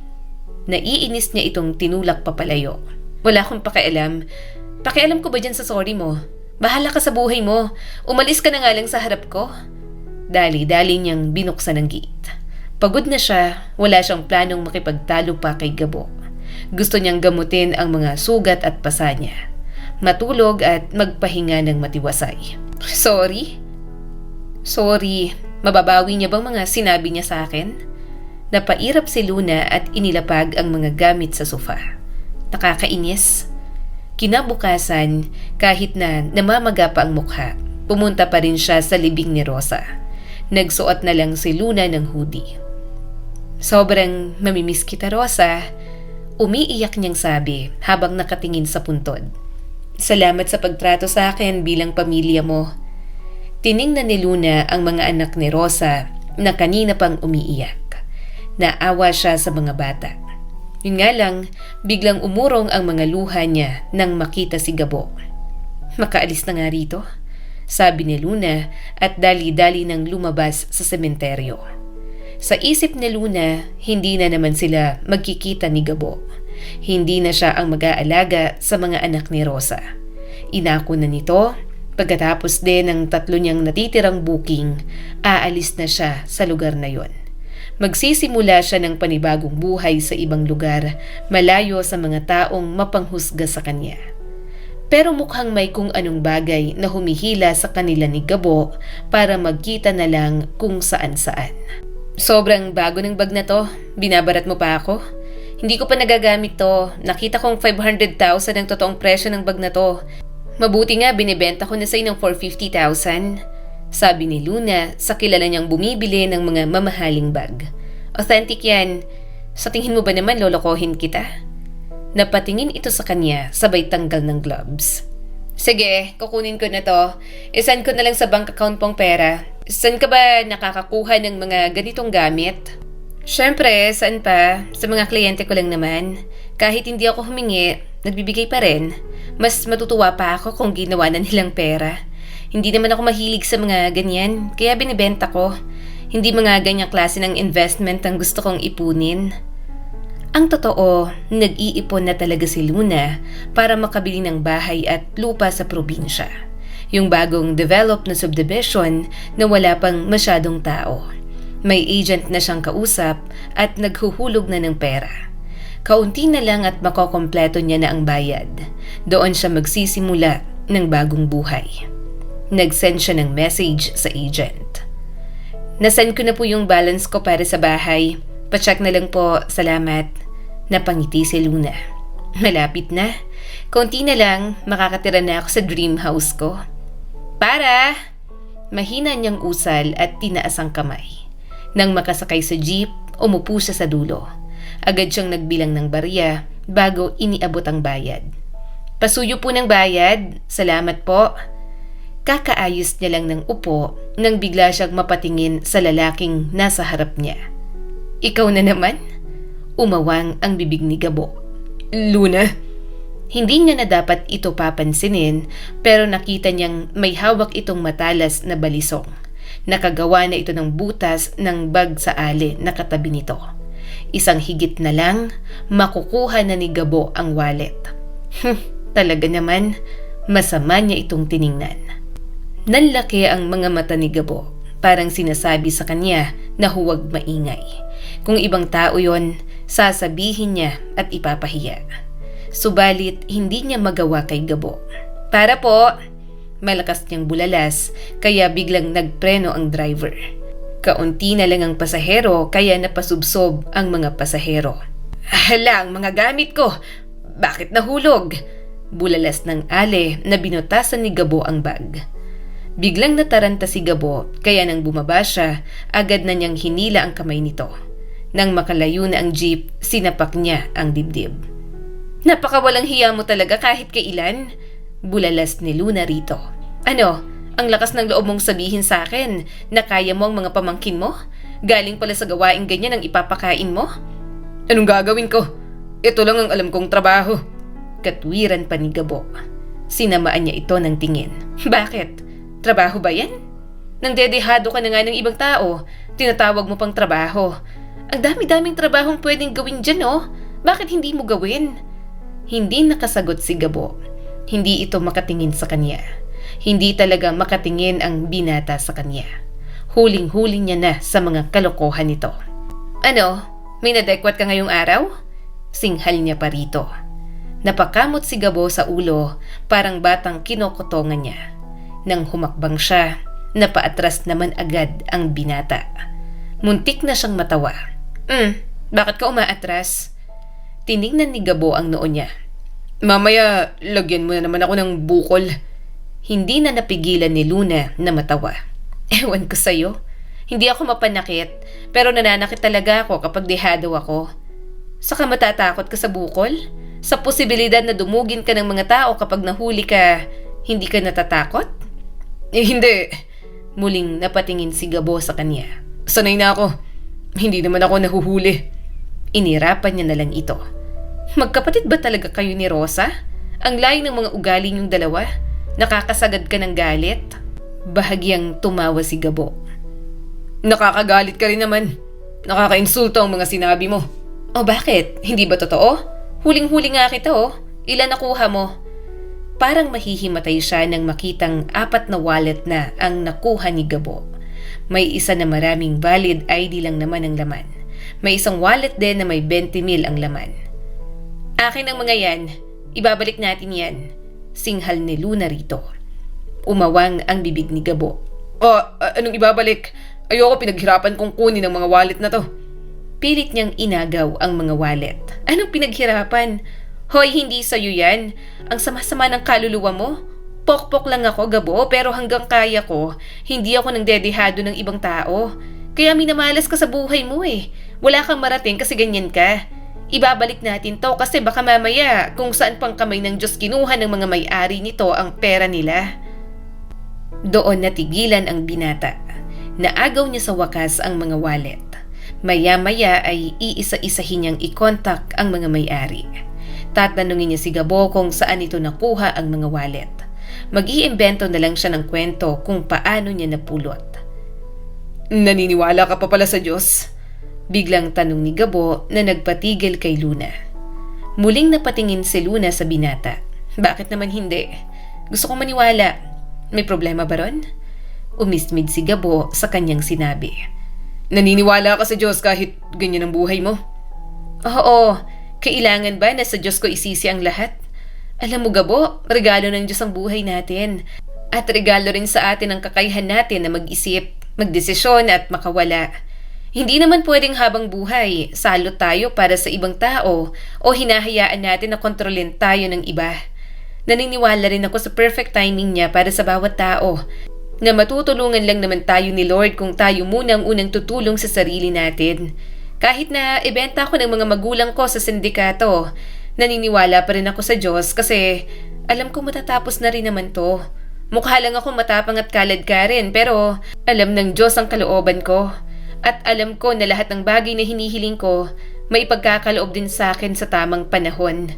Naiinis niya itong tinulak papalayo. Wala akong pakialam. Pakialam ko ba dyan sa sorry mo? Bahala ka sa buhay mo. Umalis ka na nga lang sa harap ko. Dali-dali niyang binuksan ang gate. Pagod na siya, wala siyang planong makipagtalo pa kay Gabo. Gusto niyang gamutin ang mga sugat at pasa niya. Matulog at magpahinga ng matiwasay. Sorry? Sorry, mababawi niya bang mga sinabi niya sa akin? Napairap si Luna at inilapag ang mga gamit sa sofa. Nakakainis. Kinabukasan, kahit na namamaga pa ang mukha, pumunta pa rin siya sa libing ni Rosa. Nagsuot na lang si Luna ng hoodie. Sobrang mamimiss kita, Rosa. Umiiyak niyang sabi habang nakatingin sa puntod. Salamat sa pagtrato sa akin bilang pamilya mo. Tiningnan ni Luna ang mga anak ni Rosa na kanina pang umiiyak. Naawa siya sa mga bata. Yun nga lang, biglang umurong ang mga luha niya nang makita si Gabo. Makaalis na nga rito, sabi ni Luna at dali-dali nang lumabas sa sementeryo. Sa isip ni Luna, hindi na naman sila magkikita ni Gabo. Hindi na siya ang mag-aalaga sa mga anak ni Rosa. Inako na nito, pagkatapos din ng 3 niyang natitirang booking, aalis na siya sa lugar na yon. Magsisimula siya ng panibagong buhay sa ibang lugar, malayo sa mga taong mapanghusga sa kanya. Pero mukhang may kung anong bagay na humihila sa kanila ni Gabo para magkita na lang kung saan-saan. Sobrang bago ng bag na to, binabarat mo pa ako? Hindi ko pa nagagamit to, nakita kong 500,000 ang totoong presyo ng bag na to. Mabuti nga binibenta ko na sa'yo ng 450,000. Sabi ni Luna sa kilala niyang bumibili ng mga mamahaling bag. Authentic yan. Sa tingin mo ba naman lolokohin kita? Napatingin ito sa kanya sabay tanggal ng gloves. Sige, kukunin ko na to. Isend ko na lang sa bank account pong pera. Saan ka ba nakakakuha ng mga ganitong gamit? Syempre, saan pa? Sa mga kliyente ko lang naman. Kahit hindi ako humingi, nagbibigay pa rin. Mas matutuwa pa ako kung ginawa na nilang pera. Hindi naman ako mahilig sa mga ganyan, kaya binibenta ko. Hindi mga ganyang klase ng investment ang gusto kong ipunin. Ang totoo, nag-iipon na talaga si Luna para makabili ng bahay at lupa sa probinsya. Yung bagong develop na subdivision na wala pang masyadong tao. May agent na siyang kausap at naghuhulog na ng pera. Kaunti na lang at makokompleto niya na ang bayad. Doon siya magsisimula ng bagong buhay. Nag-send siya ng message sa agent. Nasend ko na po yung balance ko para sa bahay. Pa-check na lang po, salamat. Napangiti si Luna. Malapit na. Konti na lang, makakatira na ako sa dream house ko. Para! Mahina niyang usal at tinaas ang kamay. Nang makasakay sa jeep, umupo siya sa dulo. Agad siyang nagbilang ng barya bago iniabot ang bayad. Pasuyo po ng bayad. Salamat po. Kakaayos niya lang ng upo nang bigla siyang mapatingin sa lalaking nasa harap niya. Ikaw na naman? Umawang ang bibig ni Gabo.
Luna?
Hindi niya na dapat ito papansinin pero nakita niyang may hawak itong matalas na balisong. Nakagawa na ito ng butas ng bag sa ali na katabi nito. Isang higit na lang, makukuha na ni Gabo ang wallet. Talaga naman, masama niya itong tiningnan. Nanlaki ang mga mata ni Gabo, parang sinasabi sa kanya na huwag maingay. Kung ibang tao yon, sasabihin niya at ipapahiya. Subalit hindi niya magawa kay Gabo. Para po! Malakas niyang bulalas kaya biglang nagpreno ang driver. Kaunti na lang ang pasahero kaya napasubsob ang mga pasahero. Hala, ang mga gamit ko! Bakit nahulog? Bulalas ng ale na binutasan ni Gabo ang bag. Biglang nataranta si Gabo kaya nang bumaba siya, agad na niyang hinila ang kamay nito. Nang makalayo na ang jeep, sinapak niya ang dibdib. Napakawalang hiya mo talaga kahit kailan, bulalas ni Luna rito. Ano, ang lakas ng loob mong sabihin sa akin na kaya mo ang mga pamangkin mo? Galing pala sa gawaing ganyan ang ipapakain mo?
Anong gagawin ko? Ito lang ang alam kong trabaho.
Katwiran pa ni Gabo. Sinamaan niya ito ng tingin. Bakit? Trabaho ba yan? Nang dedehado ka na nga ng ibang tao, tinatawag mo pang trabaho. Ang dami-daming trabahong pwedeng gawin dyan, oh. Bakit hindi mo gawin? Hindi nakasagot si Gabo. Hindi ito makatingin sa kanya. Hindi talaga makatingin ang binata sa kanya. Huling-huli niya na sa mga kalokohan nito. Ano? May nadekwat ka ngayong araw? Singhal niya pa rito. Napakamot si Gabo sa ulo, parang batang kinokotongan niya. Nang humakbang siya, napaatras naman agad ang binata. Muntik na siyang matawa. Bakit ka umaatras? Tiningnan ni Gabo ang noo niya. Mamaya, lagyan mo na naman ako ng bukol. Hindi na napigilan ni Luna na matawa. Ewan ko sa'yo. Hindi ako mapanakit, pero nananakit talaga ako kapag dehado ako. Saka matatakot ka sa bukol? Sa posibilidad na dumugin ka ng mga tao kapag nahuli ka, hindi ka natatakot? Hindi. Muling napatingin si Gabo sa kanya. Sanay na ako. Hindi naman ako nahuhuli. Inirapan niya na lang ito. Magkapatid ba talaga kayo ni Rosa? Ang layo ng mga ugali niyong dalawa? Nakakasagad ka ng galit? Bahagyang tumawa si Gabo. Nakakagalit ka rin naman. Nakakainsulto ang mga sinabi mo. O bakit? Hindi ba totoo? Huling-huli nga kita oh. Ilan nakuha mo? Parang mahihimatay siya nang makitang 4 na wallet na ang nakuha ni Gabo. May isa na maraming valid ID lang naman ang laman. May isang wallet din na may 20,000 ang laman. Akin ang mga yan. Ibabalik natin yan. Singhal ni Luna rito. Umawang ang bibig ni Gabo. Anong ibabalik? Ayoko pinaghirapan kong kunin ang mga wallet na to. Pilit niyang inagaw ang mga wallet. Anong pinaghirapan? Hoy, hindi sa'yo yan. Ang sama-sama ng kaluluwa mo. Pokpok lang ako, Gabo, pero hanggang kaya ko, hindi ako nang dedehado ng ibang tao. Kaya minamalas ka sa buhay mo eh. Wala kang marating kasi ganyan ka. Ibabalik natin to kasi baka mamaya kung saan pang kamay ng Diyos kinuha ng mga may-ari nito ang pera nila. Doon natigilan ang binata. Naagaw niya sa wakas ang mga wallet. Maya-maya ay iisa-isahin niyang i-contact ang mga may-ari. Tatanungin niya si Gabo kung saan ito nakuha ang mga wallet. Mag-iimbento na lang siya ng kwento kung paano niya napulot. Naniniwala ka pa pala sa Diyos? Biglang tanong ni Gabo na nagpatigil kay Luna. Muling napatingin si Luna sa binata. Bakit naman hindi? Gusto kong maniwala. May problema ba ron? Umismid si Gabo sa kanyang sinabi. Naniniwala ka sa Diyos kahit ganyan ang buhay mo? Oo, kailangan ba na sa Diyos ko isisi ang lahat? Alam mo Gabo, regalo ng Diyos ang buhay natin. At regalo rin sa atin ang kakayahan natin na mag-isip, magdesisyon at makawala. Hindi naman pwedeng habang buhay, salot tayo para sa ibang tao o hinahayaan natin na kontrolin tayo ng iba. Naniniwala rin ako sa perfect timing niya para sa bawat tao. Na matutulungan lang naman tayo ni Lord kung tayo muna ang unang tutulong sa sarili natin. Kahit na ibenta ko ng mga magulang ko sa sindikato, naniniwala pa rin ako sa Diyos kasi alam ko matatapos na rin naman to. Mukha lang ako matapang at kalad ka rin pero alam ng Diyos ang kalooban ko. At alam ko na lahat ng bagay na hinihiling ko may pagkakaloob din sa akin sa tamang panahon.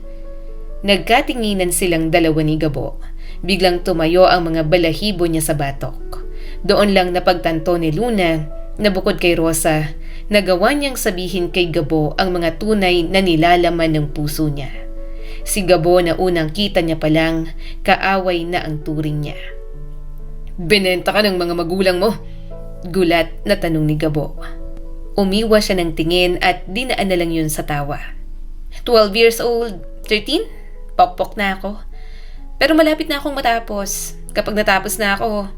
Nagkatinginan silang dalawa ni Gabo. Biglang tumayo ang mga balahibo niya sa batok. Doon lang napagtanto ni Luna na bukod kay Rosa, nagawa niyang sabihin kay Gabo ang mga tunay na nilalaman ng puso niya. Si Gabo na unang kita niya palang, kaaway na ang turing niya. Binenta ka ng mga magulang mo? Gulat na tanong ni Gabo. Umiwas siya ng tingin at dinaan na lang yun sa tawa. 12 years old, 13? Pokpok na ako. Pero malapit na akong matapos. Kapag natapos na ako,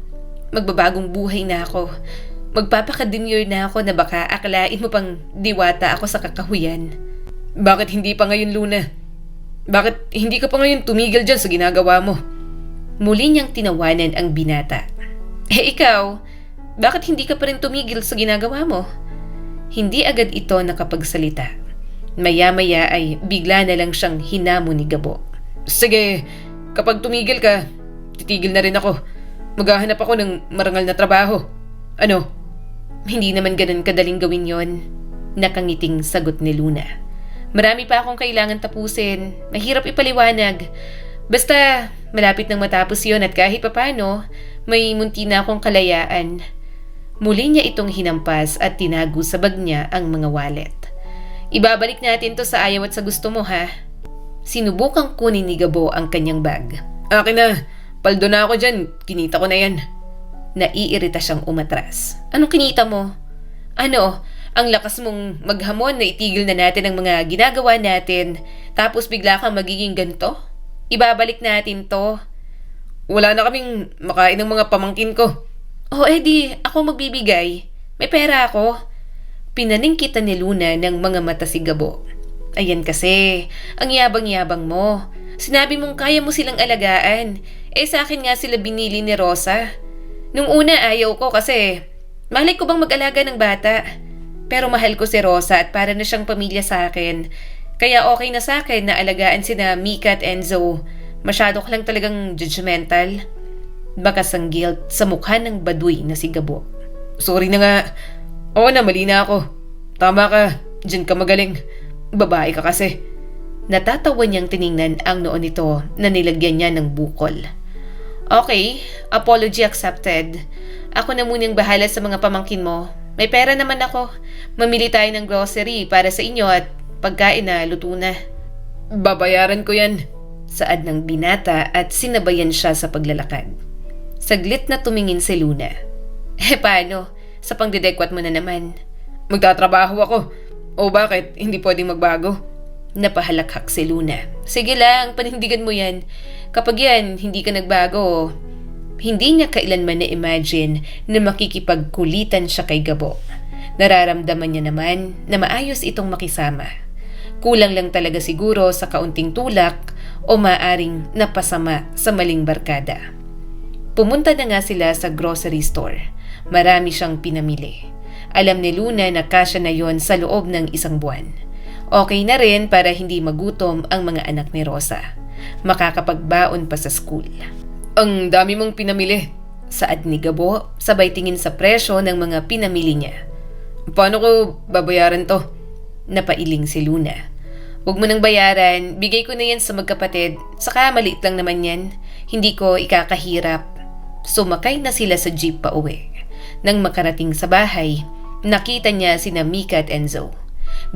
magbabagong buhay na ako. Magpapakademure na ako na baka akalain mo pang diwata ako sa kakahuyan. Bakit hindi pa ngayon, Luna? Bakit hindi ka pa ngayon tumigil dyan sa ginagawa mo? Muli niyang tinawanan ang binata. Ikaw, bakit hindi ka pa rin tumigil sa ginagawa mo? Hindi agad ito nakapagsalita. Maya-maya ay bigla na lang siyang hinamon ni Gabo. Sige, kapag tumigil ka, titigil na rin ako. Maghahanap ako ng marangal na trabaho. Ano? Hindi naman ganun kadaling gawin yon. Nakangiting sagot ni Luna. Marami pa akong kailangan tapusin. Mahirap ipaliwanag. Basta malapit nang matapos yon at kahit papano, may munti na akong kalayaan. Muli niya itong hinampas at tinago sa bag niya ang mga wallet. Ibabalik natin to sa ayaw at sa gusto mo, ha? Sinubukang kunin ni Gabo ang kanyang bag.
Akin na, paldo na ako dyan, kinita ko na yan.
Naiirita siyang umatras. Anong kinita mo? Ano, ang lakas mong maghamon na itigil na natin ang mga ginagawa natin, tapos bigla kang magiging ganito? Ibabalik natin to.
Wala na kaming makain ng mga pamangkin ko.
Oh, edi, ako magbibigay. May pera ako. Pinaningkita ni Luna ng mga mata si Gabo. Ayan kasi, ang yabang-yabang mo. Sinabi mong kaya mo silang alagaan. Sa akin nga sila binili ni Rosa. Nung una ayaw ko kasi malay ko bang mag-alaga ng bata. Pero mahal ko si Rosa at para na siyang pamilya sa akin. Kaya okay na sa akin na alagaan sina Mika at Enzo. Masyado ko lang talagang judgmental. Bakas ang guilt sa mukha ng baduy na si Gabo.
Sorry na nga. Oo na, mali na ako. Tama ka, dyan ka magaling. Babae ka kasi.
Natatawa niyang tiningnan ang noon nito na nilagyan niya ng bukol. Okay, apology accepted. Ako na munang bahala sa mga pamangkin mo. May pera naman ako. Mamili tayo ng grocery para sa inyo at pagkain na luto na.
Babayaran ko yan.
Saad ng binata at sinabayan siya sa paglalakad. Saglit na tumingin si Luna. Paano? Sa pangdidekwat mo na naman.
Magtatrabaho ako. O bakit? Hindi pwedeng magbago?
Napahalakhak si Luna. Sige lang, panindigan mo yan. Kapag yan, hindi ka nagbago. Hindi niya kailanman na-imagine na makikipagkulitan siya kay Gabo. Nararamdaman niya naman na maayos itong makisama. Kulang lang talaga siguro sa kaunting tulak o maaring napasama sa maling barkada. Pumunta na nga sila sa grocery store. Marami siyang pinamili. Alam ni Luna na kasya na yon sa loob ng isang buwan. Okay na rin para hindi magutom ang mga anak ni Rosa. Makakapagbaon pa sa school.
Ang dami mong pinamili.
Saad ni Gabo, sabay tingin sa presyo ng mga pinamili niya.
Paano ko babayaran to?
Napailing si Luna. Huwag mo nang bayaran, bigay ko na yan sa magkapatid. Saka maliit lang naman yan. Hindi ko ikakahirap. Sumakay na sila sa jeep pa uwi. Nang makarating sa bahay, nakita niya sina Mika at Enzo.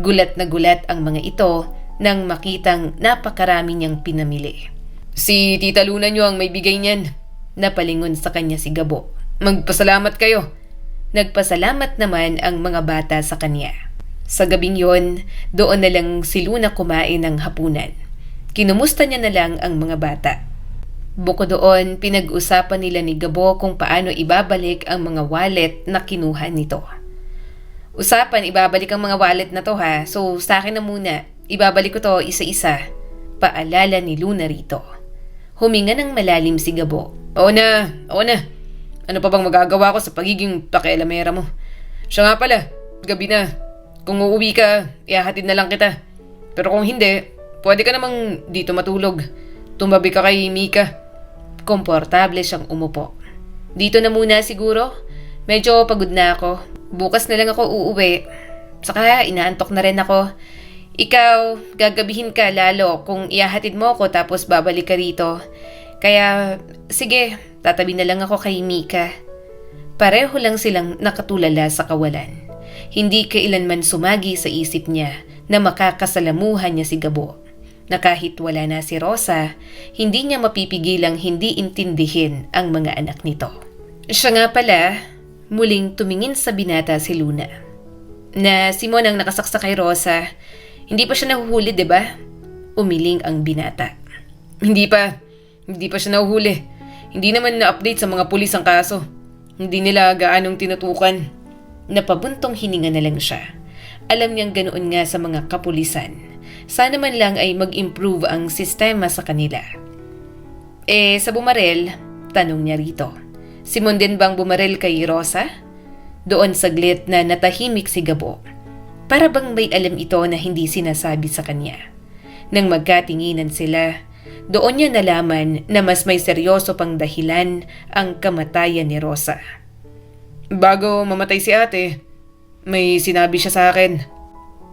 Gulat na gulat ang mga ito nang makitang napakarami niyang pinamili.
Si Tita Luna niyo ang may bigay niyan.
Napalingon sa kanya si Gabo.
Magpasalamat kayo.
Nagpasalamat naman ang mga bata sa kanya. Sa gabing yon, doon na lang si Luna kumain ng hapunan. Kinumusta niya na lang ang mga bata. Bukod doon, pinag-usapan nila ni Gabo kung paano ibabalik ang mga wallet na kinuha nito. Usapan, ibabalik ang mga wallet na to ha. So sa akin na muna, ibabalik ko to isa-isa. Paalala ni Luna rito. Huminga ng malalim si Gabo.
Oo na. Ano pa bang magagawa ko sa pagiging pakialamera mo? Siya nga pala, gabi na. Kung uuwi ka, ihahatid na lang kita. Pero kung hindi, pwede ka namang dito matulog. Tumabi ka kay Mika.
Komportable siyang umupo. Dito na muna siguro. Medyo pagod na ako. Bukas na lang ako uuwi. Saka inaantok na rin ako. Ikaw, gagabihin ka lalo kung ihahatid mo ako tapos babalik ka rito. Kaya, sige, tatabi na lang ako kay Mika. Pareho lang silang nakatulala sa kawalan. Hindi kailanman sumagi sa isip niya na makakasalamuhan niya si Gabo. Na kahit wala na si Rosa, hindi niya mapipigilang hindi intindihin ang mga anak nito. Siya nga pala, muling tumingin sa binata si Luna. Na Simon ang nakasaksa kay Rosa, hindi pa siya nahuhuli, diba? Umiling ang binata.
Hindi pa siya nahuhuli. Hindi naman na-update sa mga pulis ang kaso. Hindi nila gaanong tinutukan.
Napabuntong hininga na lang siya. Alam niyang ganoon nga sa mga kapulisan. Sana man lang ay mag-improve ang sistema sa kanila. Sa bumarel, tanong niya rito. Simon din bang bumarel kay Rosa? Doon saglit na natahimik si Gabo. Para bang may alam ito na hindi sinasabi sa kanya. Nang magkatinginan sila, doon niya nalaman na mas may seryoso pang dahilan ang kamatayan ni Rosa.
Bago mamatay si ate, may sinabi siya sa akin.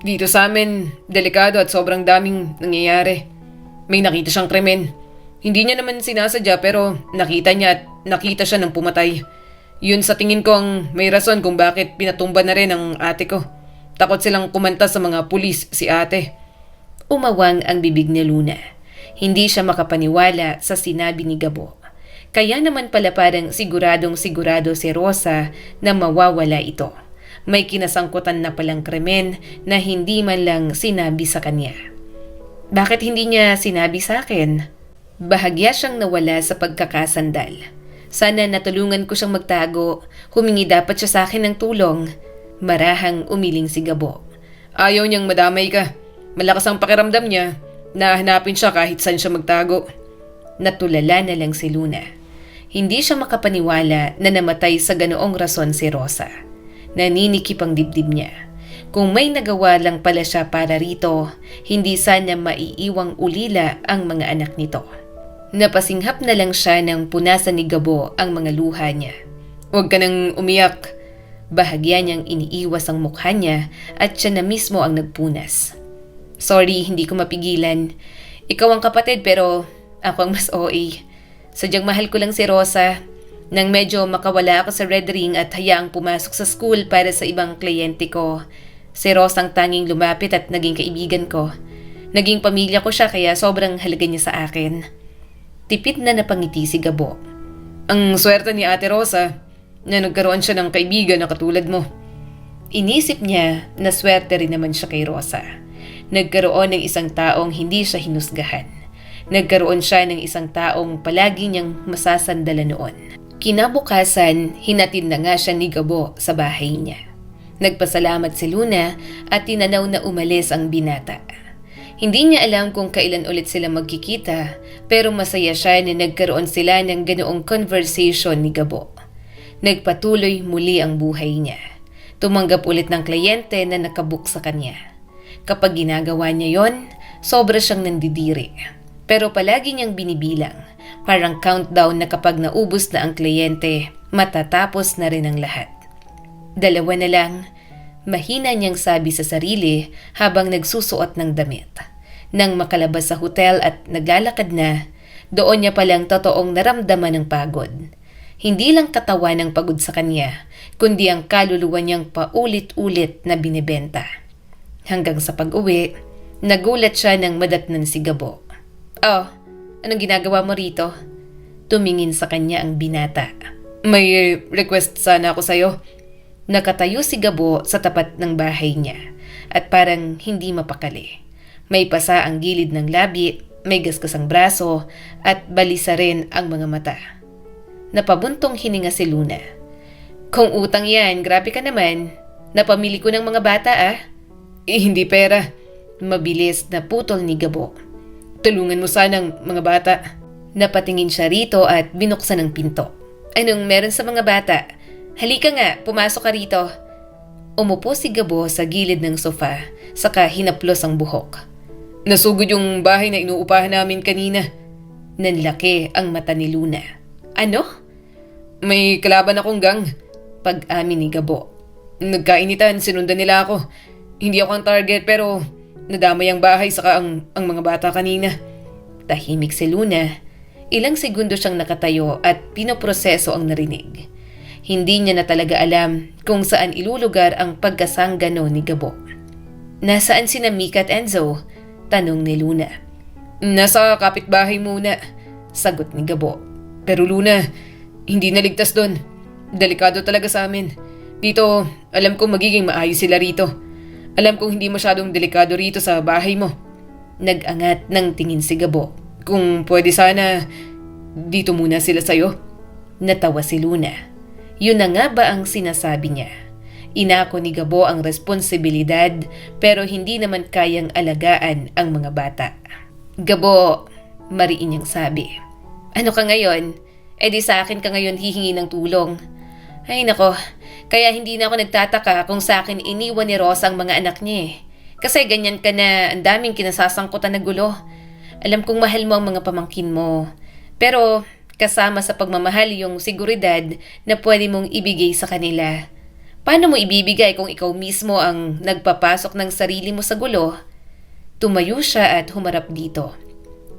Dito sa amin, delikado at sobrang daming nangyayari. May nakita siyang krimen. Hindi niya naman sinasadya pero nakita niya at nakita siya ng pumatay. Yun sa tingin ko ang may rason kung bakit pinatumba na rin ang ate ko. Takot silang kumanta sa mga pulis si ate.
Umawang ang bibig ni Luna. Hindi siya makapaniwala sa sinabi ni Gabo. Kaya naman pala parang siguradong sigurado si Rosa na mawawala ito. May kinasangkutan na palang krimen na hindi man lang sinabi sa kanya. Bakit hindi niya sinabi sa akin? Bahagya siyang nawala sa pagkakasandal. Sana natulungan ko siyang magtago. Humingi dapat siya sa akin ng tulong. Marahang umiling si Gabo.
Ayaw niyang madamay ka. Malakas ang pakiramdam niya. Nahanapin siya kahit saan siya magtago.
Natulala na lang si Luna. Hindi siya makapaniwala na namatay sa ganoong rason si Rosa. Naninikip ang dibdib niya. Kung may nagawa lang pala siya para rito, hindi sana maiiwang ulila ang mga anak nito. Napasinghap na lang siya nang punasan ni Gabo ang mga luha niya.
Huwag ka nang umiyak.
Bahagya niyang iniiwas ang mukha niya at siya na mismo ang nagpunas. Sorry, hindi ko mapigilan. Ikaw ang kapatid pero ako ang mas OA. Sadyang mahal ko lang si Rosa. Nang medyo makawala ako sa Red Ring at hayaang pumasok sa school para sa ibang kliyente ko, si Rosa ang tanging lumapit at naging kaibigan ko. Naging pamilya ko siya kaya sobrang halaga niya sa akin. Tipid na napangiti si Gabo.
Ang swerte ni Ate Rosa na nagkaroon siya ng kaibigan na katulad mo.
Inisip niya na swerte rin naman siya kay Rosa. Nagkaroon ng isang taong hindi siya hinusgahan. Nagkaroon siya ng isang taong palagi niyang masasandalan noon. Kinabukasan, hinatid na nga siya ni Gabo sa bahay niya. Nagpasalamat si Luna at tinanaw na umalis ang binata. Hindi niya alam kung kailan ulit sila magkikita, pero masaya siya na nagkaroon sila ng ganoong conversation ni Gabo. Nagpatuloy muli ang buhay niya. Tumanggap ulit ng kliyente na nakabook sa kanya. Kapag ginagawa niya yon, sobra siyang nandidiri. Pero palagi niyang binibilang, parang countdown na kapag naubos na ang kliyente, matatapos na rin ang lahat. 2 na lang, mahina niyang sabi sa sarili habang nagsusuot ng damit. Nang makalabas sa hotel at naglalakad na, doon niya palang totoong naramdaman ng pagod. Hindi lang katawan ang pagod sa kanya, kundi ang kaluluwa niyang paulit-ulit na binibenta. Hanggang sa pag-uwi, nagulat siya nang madatnan si Gabo. Oh, anong ginagawa mo rito? Tumingin sa kanya ang binata.
May request sana ako sa'yo.
Nakatayo si Gabo sa tapat ng bahay niya at parang hindi mapakali. May pasa ang gilid ng labi, may gasgas ang braso at balisa rin ang mga mata. Napabuntong hininga si Luna. Kung utang yan, grabe ka naman. Napamili ko ng mga bata
Hindi pera.
Mabilis na putol ni Gabo.
Tulungan mo sanang mga bata.
Napatingin siya rito at binuksan ang pinto. Anong meron sa mga bata? Halika nga, pumasok ka rito. Umupo si Gabo sa gilid ng sofa, saka hinaplos ang buhok.
Nasugod yung bahay na inuupahan namin kanina.
Nanlaki ang mata ni Luna. Ano?
May kalaban akong gang.
Pag-amin ni Gabo.
Nagkainitan, sinundan nila ako. Hindi ako ang target pero nadamay ang bahay saka ang mga bata kanina.
Tahimik si Luna. Ilang segundo siyang nakatayo at pinoproseso ang narinig. Hindi niya na talaga alam kung saan ilulugar ang pagkasanggano ni Gabo. Nasaan sina Mika at Enzo? Tanong ni Luna.
Nasa kapitbahay muna,
sagot ni Gabo.
Pero Luna, hindi naligtas doon. Delikado talaga sa amin. Dito, alam kong magiging maayos sila rito. Alam kong hindi masyadong delikado rito sa bahay mo.
Nag-angat ng tingin si Gabo.
Kung pwede sana, dito muna sila sa'yo.
Natawa si Luna. Yun na nga ba ang sinasabi niya? Inako ni Gabo ang responsibilidad pero hindi naman kayang alagaan ang mga bata. Gabo, mariin niyang sabi. Ano ka ngayon? E di sa akin ka ngayon hihingi ng tulong. Ay nako, kaya hindi na ako nagtataka kung sa akin iniwan ni Rosa ang mga anak niya Kasi ganyan ka na ang daming kinasasangkutan na gulo. Alam kong mahal mo ang mga pamangkin mo. Pero kasama sa pagmamahal yung seguridad na pwede mong ibigay sa kanila. Paano mo ibibigay kung ikaw mismo ang nagpapasok ng sarili mo sa gulo? Tumayo siya at humarap dito.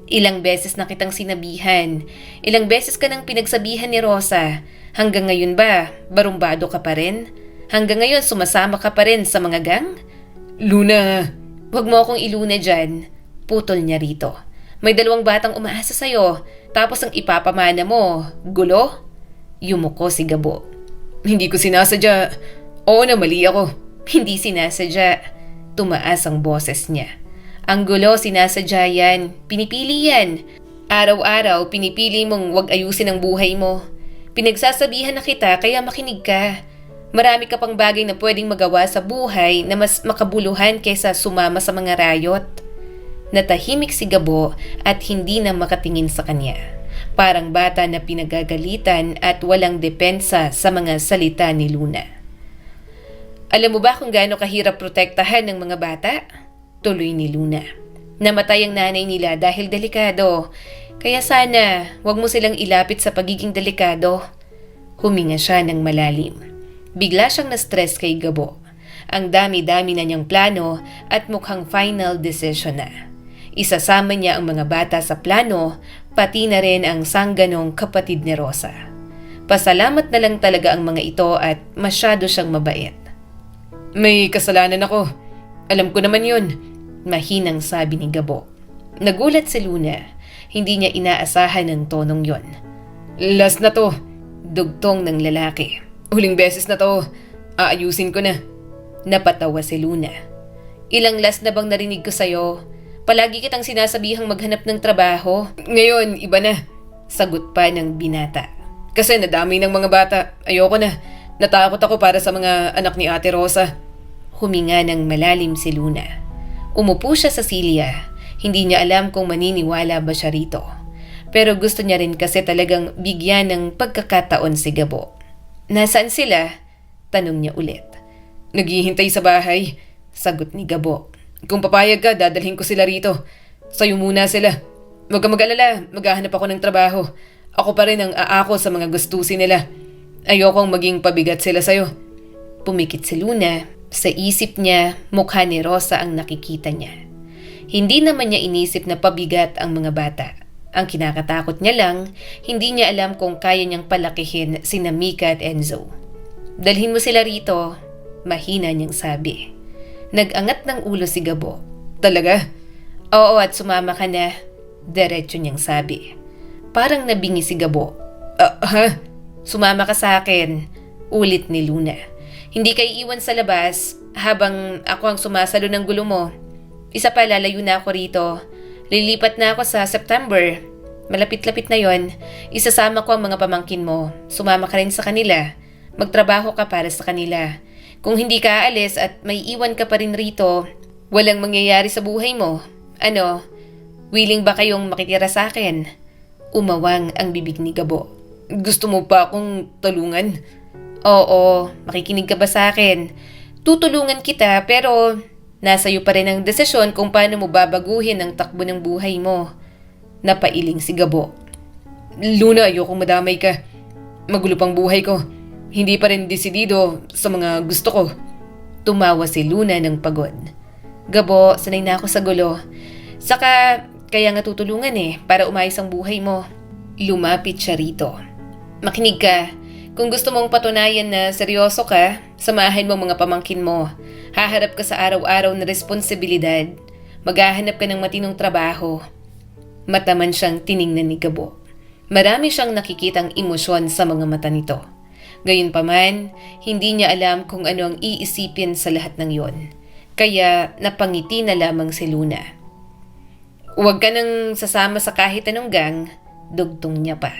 Ilang beses na kitang sinabihan. Ilang beses ka nang pinagsabihan ni Rosa. Hanggang ngayon ba, barumbado ka pa rin? Hanggang ngayon sumasama ka pa rin sa mga gang?
Luna,
Huwag mo akong iluna dyan. Putol niya rito. May 2 batang umaasa sa'yo. Tapos ang ipapamana mo, gulo? Yumuko si Gabo.
hindi ko sinasadya. Oo na, mali ako.
Hindi sinasadya. Tumaas ang boses niya. Ang gulo sinasadya yan. Pinipili yan. Araw-araw pinipili mong wag ayusin ang buhay mo. Pinagsasabihan na kita kaya makinig ka. Marami ka pang bagay na pwedeng magawa sa buhay na mas makabuluhan kaysa sumama sa mga rayot. Natahimik si Gabo at hindi na makatingin sa kanya. Parang bata na pinagagalitan at walang depensa sa mga salita ni Luna. Alam mo ba kung gaano kahirap protektahan ng mga bata? Tuloy ni Luna. Namatay ang nanay nila dahil delikado. Kaya sana, wag mo silang ilapit sa pagiging delikado. Huminga siya ng malalim. Bigla siyang na-stress kay Gabo. Ang dami-dami na niyang plano at mukhang final decision na. Isasama niya ang mga bata sa plano, pati na rin ang sangganong kapatid ni Rosa. Pasalamat na lang talaga ang mga ito at masyado siyang mabait.
May kasalanan ako. Alam ko naman yun.
Mahinang sabi ni Gabo. Nagulat si Luna. Hindi niya inaasahan ang tonong yon.
Last na to.
Dugtong ng lalaki.
Huling beses na to. Aayusin ko na.
Napatawa si Luna. Ilang last na bang narinig ko sa'yo? Palagi kitang sinasabihang maghanap ng trabaho.
Ngayon, iba na.
Sagot pa ng binata.
Kasi nadami ng mga bata. Ayoko na. Natakot ako para sa mga anak ni Ate Rosa.
Huminga ng malalim si Luna. Umupo siya sa silya. Hindi niya alam kung maniniwala ba siya rito. Pero gusto niya rin kasi talagang bigyan ng pagkakataon si Gabo. Nasaan sila? Tanong niya ulit.
Naghihintay sa bahay.
Sagot ni Gabo.
Kung papayag ka, dadalhin ko sila rito. Sa'yo muna sila. Huwag ka mag-alala, maghahanap ako ng trabaho. Ako pa rin ang aako sa mga gustusin nila. Ayokong maging pabigat sila sa'yo.
Pumikit si Luna. Sa isip niya, mukha ni Rosa ang nakikita niya. Hindi naman niya inisip na pabigat ang mga bata. Ang kinakatakot niya lang, hindi niya alam kung kaya niyang palakihin sina Mika at Enzo. Dalhin mo sila rito, mahina niyang sabi. Nag-angat ng ulo si Gabo.
Talaga?
Oo, at sumama ka na. Diretso niyang sabi. Parang nabingi si Gabo.
Ha?
Sumama ka sa akin. Ulit ni Luna. Hindi kayo iwan sa labas habang ako ang sumasalo ng gulo mo. Isa pa, lalayo na ako rito. Lilipat na ako sa September. Malapit-lapit na yon. Isasama ko ang mga pamangkin mo. Sumama ka rin sa kanila. Magtrabaho ka para sa kanila. Kung hindi ka aalis at may iwan ka pa rin rito, walang mangyayari sa buhay mo. Ano, willing ba kayong makitira sa akin? Umawang ang bibig ni Gabo.
Gusto mo pa akong tulungan?
Oo, makikinig ka ba sa akin? Tutulungan kita pero nasa iyo pa rin ang desisyon kung paano mo babaguhin ang takbo ng buhay mo. Napailing si Gabo.
Luna, ayokong madamay ka. Magulo pang buhay ko. Hindi pa rin desidido sa mga gusto ko.
Tumawa si Luna ng pagod. Gabo, sanay na ako sa gulo. Saka, kaya nga tutulungan para umayos ang buhay mo. Lumapit siya rito. Makinig ka. Kung gusto mong patunayan na seryoso ka, samahan mo mga pamangkin mo. Haharap ka sa araw-araw na responsibilidad. Maghahanap ka ng matinong trabaho. Mataman siyang tiningnan ni Gabo. Marami siyang nakikitang emosyon sa mga mata nito. Gayunpaman, hindi niya alam kung ano ang iisipin sa lahat ng yon. Kaya napangiti na lamang si Luna. Huwag ka nang sasama sa kahit anong gang, dugtong niya pa.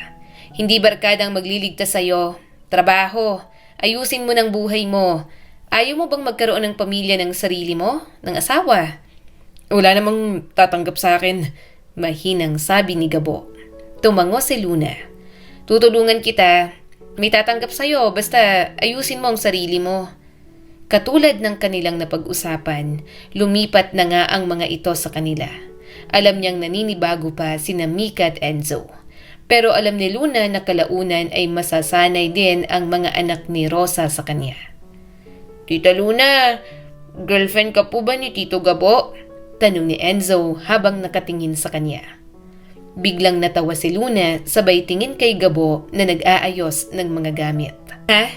Hindi barkadang magliligtas sa'yo. Trabaho, ayusin mo ng buhay mo. Ayaw mo bang magkaroon ng pamilya ng sarili mo, ng asawa?
Wala namang tatanggap sa akin.
Mahinang sabi ni Gabo. Tumango si Luna. Tutulungan kita. May tatanggap sa'yo basta ayusin mo ang sarili mo. Katulad ng kanilang napag-usapan, lumipat na nga ang mga ito sa kanila. Alam niyang naninibago pa sina Mika at Enzo. Pero alam ni Luna na kalaunan ay masasanay din ang mga anak ni Rosa sa kanya. Tita Luna, girlfriend ka po ba ni Tito Gabo? Tanong ni Enzo habang nakatingin sa kanya. Biglang natawa si Luna sabay tingin kay Gabo na nag-aayos ng mga gamit. Ha?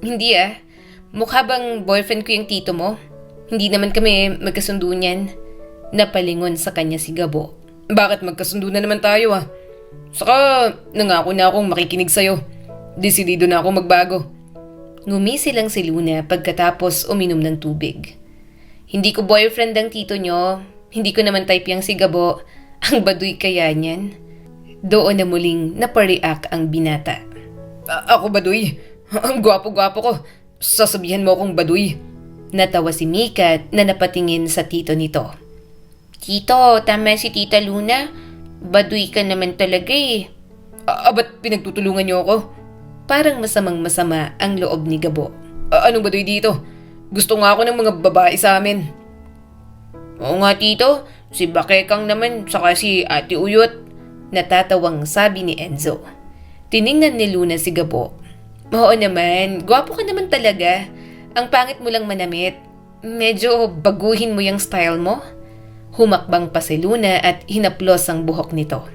Hindi ah. Mukha bang boyfriend ko yung tito mo? Hindi naman kami magkasundo niyan. Napalingon sa kanya si Gabo.
Bakit magkasundo na naman tayo ah? Saka nangako na akong makikinig sa'yo. Desidido na ako magbago.
Ngumisi lang si Luna pagkatapos uminom ng tubig. Hindi ko boyfriend ang tito nyo. Hindi ko naman type yang si Gabo. Ang baduy kaya niyan. Doon na muling napareact ang binata.
Ako baduy? Ang gwapo-gwapo ko. Sasabihan mo akong baduy.
Natawa si Mika na napatingin sa tito nito. Tito, tama si Tita Luna. Baduy ka naman talaga eh.
Ba't pinagtutulungan niyo ako?
Parang masamang-masama ang loob ni Gabo.
Anong baduy dito? Gusto nga ako ng mga babae sa amin.
Oo nga tito, si Bakekang naman saka si Ate Uyot. Natatawang sabi ni Enzo. Tiningnan ni Luna si Gabo. Oo naman, gwapo ka naman talaga. Ang pangit mo lang manamit. Medyo baguhin mo yung style mo. Humakbang pa si Luna at hinaplos ang buhok nito.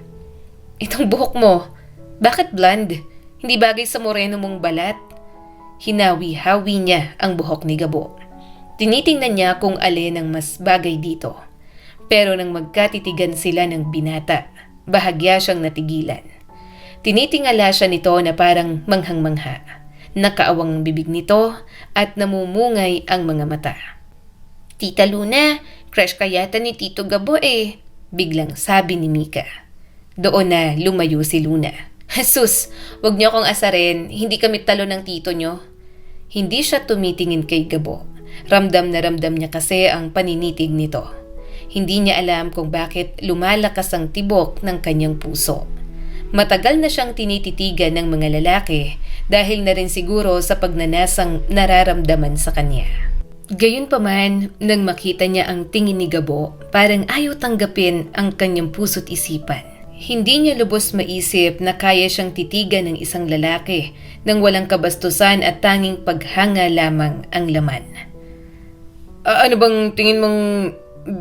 Itong buhok mo, bakit blonde? Hindi bagay sa moreno mong balat? Hinawi-hawi niya ang buhok ni Gabo. Tinitingnan niya kung alin ang mas bagay dito. Pero nang magkatitigan sila ng binata, bahagya siyang natigilan. Tinitingala siya nito na parang manghang-mangha. Nakaawang ang bibig nito at namumungay ang mga mata. Tita Luna, crush ka yata ni Tito Gabo eh. Biglang sabi ni Mika. Doon na lumayo si Luna. Jesus, wag niyo akong asarin, hindi kami talo ng tito niyo. Hindi siya tumitingin kay Gabo. Ramdam na ramdam niya kasi ang paninitig nito. Hindi niya alam kung bakit lumalakas ang tibok ng kanyang puso. Matagal na siyang tinititigan ng mga lalaki dahil na rin siguro sa pagnanasang nararamdaman sa kanya. Gayunpaman, nang makita niya ang tingin ni Gabo, parang ayaw tanggapin ang kanyang puso't isipan. Hindi niya lubos maisip na kaya siyang titigan ng isang lalaki nang walang kabastusan at tanging paghanga lamang ang laman.
Ano bang tingin mong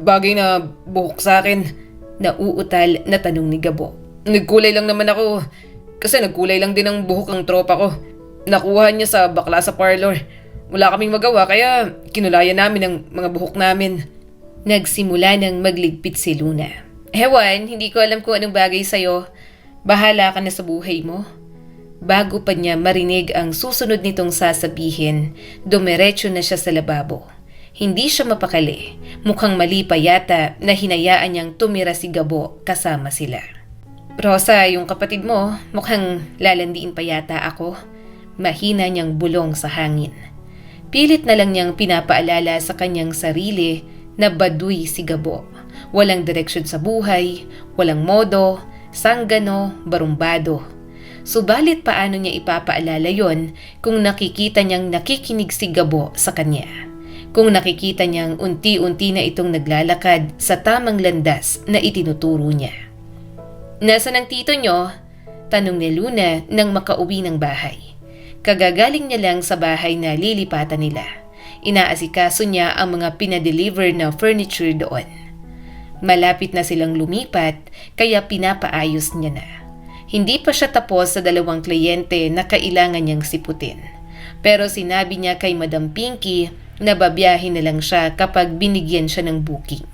bagay na buhok sa akin?
Nauutal na tanong ni Gabo.
Nagkulay lang naman ako. Kasi nagkulay lang din ang buhok ang tropa ko. Nakuha niya sa bakla sa parlor. Wala kaming magawa kaya kinulayan namin ang mga buhok namin.
Nagsimula nang magligpit si Luna. Ewan, hindi ko alam kung anong bagay sa'yo. Bahala ka na sa buhay mo. Bago pa niya marinig ang susunod nitong sasabihin, dumiretso na siya sa lababo. Hindi siya mapakali. Mukhang mali pa yata na hinayaan niyang tumira si Gabo kasama sila. Rosa, yung kapatid mo, mukhang lalandiin pa yata ako. Mahina niyang bulong sa hangin. Pilit na lang niyang pinapaalala sa kanyang sarili na baduy si Gabo. Walang direksyon sa buhay, walang modo, sanggano, barumbado. Subalit paano niya ipapaalala yon kung nakikita niyang nakikinig si Gabo sa kanya? Kung nakikita niyang unti-unti na itong naglalakad sa tamang landas na itinuturo niya. Nasaan ang tito niyo? Tanong ni Luna nang makauwi ng bahay. Kagagaling niya lang sa bahay na lilipatan nila. Inaasikaso niya ang mga pinadeliver na furniture doon. Malapit na silang lumipat kaya pinapaayos niya na. Hindi pa siya tapos sa 2 kliyente na kailangan niyang siputin. Pero sinabi niya kay Madam Pinky na babiyahin na lang siya kapag binigyan siya ng booking.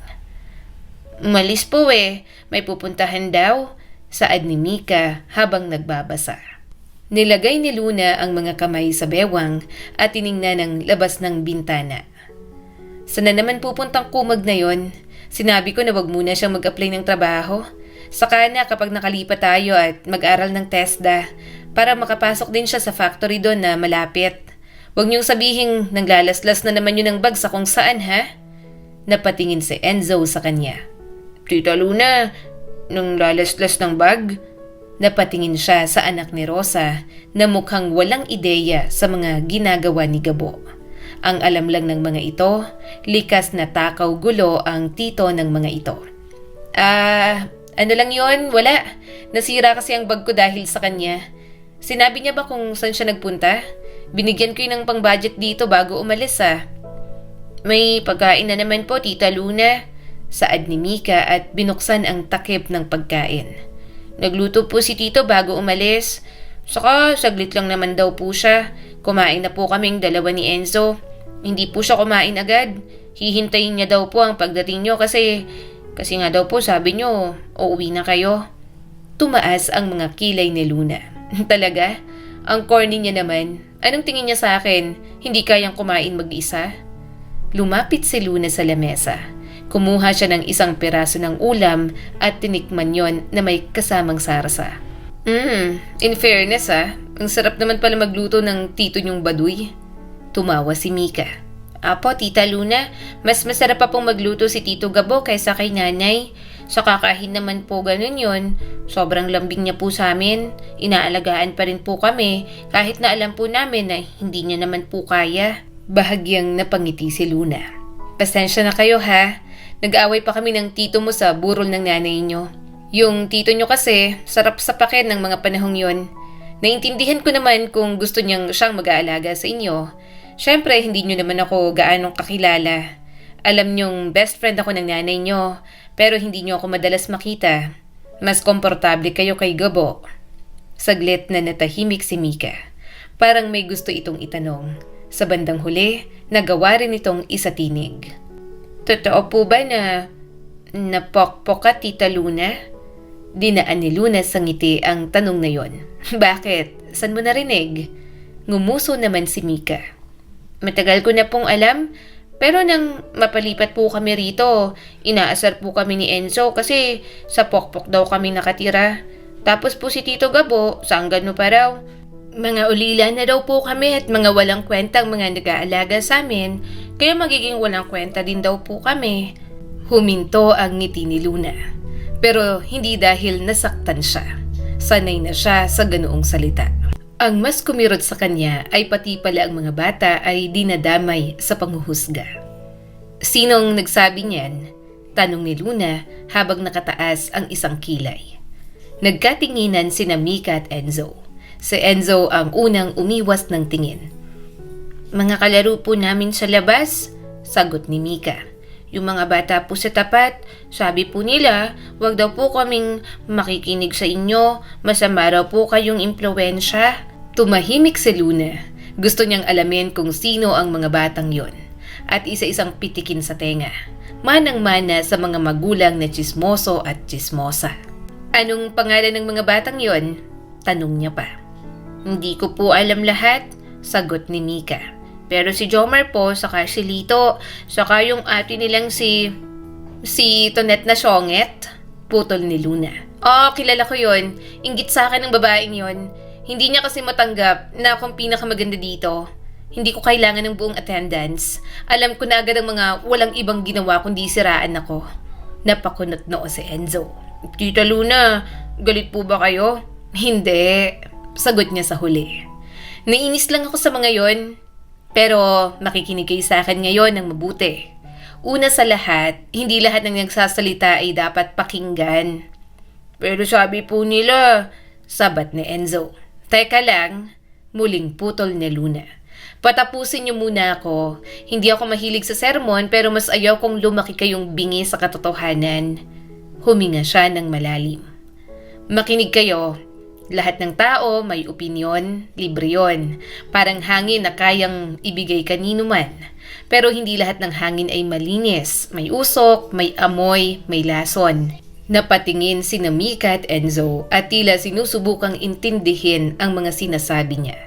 Malis po eh, may pupuntahan daw, saad ni Mika habang nagbabasa. Nilagay ni Luna ang mga kamay sa bewang at tiningnan ang labas ng bintana. Sana naman pupuntang kumag na yon? Sinabi ko na wag muna siyang mag-apply ng trabaho. Saka na kapag nakalipat tayo at mag-aral ng TESDA para makapasok din siya sa factory doon na malapit. Huwag niyong sabihing nanglalaslas na naman yun ng bag sa kung saan ha? Napatingin si Enzo sa kanya. Tita Luna, nanglalaslas ng bag? Napatingin siya sa anak ni Rosa na mukhang walang ideya sa mga ginagawa ni Gabo. Ang alam lang ng mga ito, likas na takaw gulo ang tito ng mga ito. Ano lang yon? Wala. Nasira kasi ang bag ko dahil sa kanya. Sinabi niya ba kung saan siya nagpunta? Binigyan ko yun ng pang-budget dito bago umalis ah. May pagkain na naman po, Tita Luna. Saad ni Mika at binuksan ang takip ng pagkain. Nagluto po si Tito bago umalis. Saka saglit lang naman daw po siya. Kumain na po kaming dalawa ni Enzo. Hindi po siya kumain agad. Hihintayin niya daw po ang pagdating niyo kasi nga daw po sabi niyo, uuwi na kayo. Tumaas ang mga kilay ni Luna. Talaga? Ang corny niya naman. Anong tingin niya sa akin? Hindi kayang kumain mag-isa? Lumapit si Luna sa lamesa. Kumuha siya ng isang piraso ng ulam at tinikman yon na may kasamang sarsa. In fairness ang sarap naman pala magluto ng tito niyong baduy. Tumawa si Mika. Apo, Tita Luna, mas masarap pa pong magluto si Tito Gabo kaysa kay nanay. Sa kakahin naman po ganun yon. Sobrang lambing niya po sa amin. Inaalagaan pa rin po kami kahit na alam po namin na hindi niya naman po kaya. Bahagyang napangiti si Luna. Pasensya na kayo ha. Nag-away pa kami ng tito mo sa burol ng nanay niyo. Yung tito nyo kasi, sarap sa pakin ng mga panahong yon. Naintindihan ko naman kung gusto niyang siyang mag-aalaga sa inyo. Siyempre, hindi nyo naman ako gaanong kakilala. Alam nyong best friend ako ng nanay nyo, pero hindi nyo ako madalas makita. Mas komportable kayo kay Gabo. Saglit na natahimik si Mika. Parang may gusto itong itanong. Sa bandang huli, nagawa rin itong isatinig. Totoo po ba na napokpok ka, Tita Luna? Dinaan ni Luna sa ngiti ang tanong na yon. Bakit? San mo narinig? Ngumuso naman si Mika. Matagal ko na pong alam, pero nang mapalipat po kami rito, inaasar po kami ni Enzo kasi sa pokpok daw kami nakatira. Tapos po si Tito Gabo, sanggano pa raw. Mga ulila na daw po kami at mga walang kwentang mga nag-aalaga sa amin, kaya magiging walang kwenta din daw po kami. Huminto ang ngiti ni Luna. Pero hindi dahil nasaktan siya. Sanay na siya sa ganoong salita. Ang mas kumirot sa kanya ay pati pala ang mga bata ay dinadamay sa panghuhusga. Sinong nagsabi niyan? Tanong ni Luna habang nakataas ang isang kilay. Nagkatinginan sina Mika at Enzo. Si Enzo ang unang umiwas ng tingin. Mga kalaro po namin sa labas, sagot ni Mika. Yung mga bata po sa tapat, sabi po nila, wag daw po kaming makikinig sa inyo, masama raw po kayong impluwensya. Tumahimik si Luna. Gusto niyang alamin kung sino ang mga batang yon at isa-isang pitikin sa tenga. Manang-mana sa mga magulang na tsismoso at tsismosa. Anong pangalan ng mga batang yon? Tanong niya pa. Hindi ko po alam lahat, sagot ni Mika. Pero si Jomar po, saka si Lito, saka yung ate nilang si Tonet na Syonget, putol ni Luna. Kilala ko yon. Inggit sa akin ng babaeng yon. Hindi niya kasi matanggap na akong pinakamaganda dito. Hindi ko kailangan ng buong attendance. Alam ko na agad ang mga walang ibang ginawa kundi siraan ako. Napakunot noo si Enzo. Tita Luna, galit po ba kayo? Hindi, sagot niya sa huli. Nainis lang ako sa mga yon. Pero makikinig kayo sa akin ngayon ng mabuti. Una sa lahat, hindi lahat ng nagsasalita ay dapat pakinggan. Pero sabi po nila, sabat ni Enzo. Teka lang, muling putol ni Luna. Patapusin niyo muna ako. Hindi ako mahilig sa sermon pero mas ayaw kong lumaki kayong bingi sa katotohanan. Huminga siya ng malalim. Makinig kayo. Lahat ng tao may opinyon, libre yon. Parang hangin na kayang ibigay kanino man. Pero hindi lahat ng hangin ay malinis. May usok, may amoy, may lason. Napatingin si Mika at Enzo at tila sinusubukang intindihin ang mga sinasabi niya.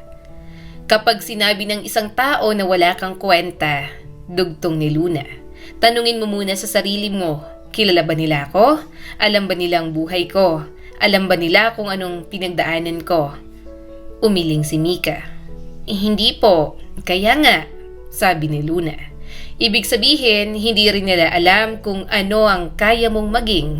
Kapag sinabi ng isang tao na wala kang kwenta, dugtong ni Luna, tanungin mo muna sa sarili mo, kilala ba nila ako? Alam ba nila ang buhay ko? Alam ba nila kung anong pinagdaanan ko? Umiling si Mika. Hindi po. Kaya nga, sabi ni Luna. Ibig sabihin, hindi rin nila alam kung ano ang kaya mong maging.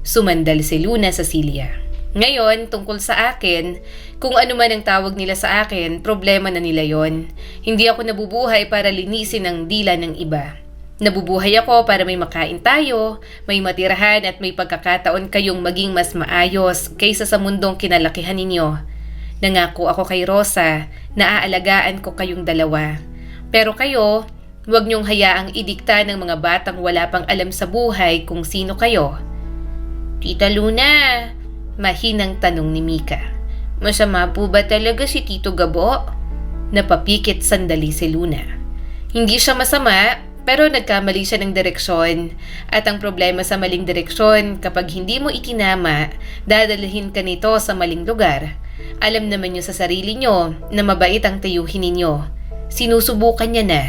Sumandal si Luna sa silya. Ngayon, tungkol sa akin, kung ano man ang tawag nila sa akin, problema na nila yon. Hindi ako nabubuhay para linisin ang dila ng iba. Nabubuhay ako para may makain tayo, may matirahan at may pagkakataon kayong maging mas maayos kaysa sa mundong kinalakihan ninyo. Nangako ako kay Rosa na aalagaan ko kayong dalawa. Pero kayo, huwag niyong hayaang idikta ng mga batang wala pang alam sa buhay kung sino kayo. Tita Luna, Mahinang tanong ni Mika. Masama po ba talaga si Tito Gabo? Napapikit sandali si Luna. Hindi siya masama, pero nagkamali siya ng direksyon. At ang problema sa maling direksyon, kapag hindi mo itinama, dadalhin ka nito sa maling lugar. Alam naman niyo sa sarili niyo na mabait ang tayuhin ninyo. Sinusubukan niya na.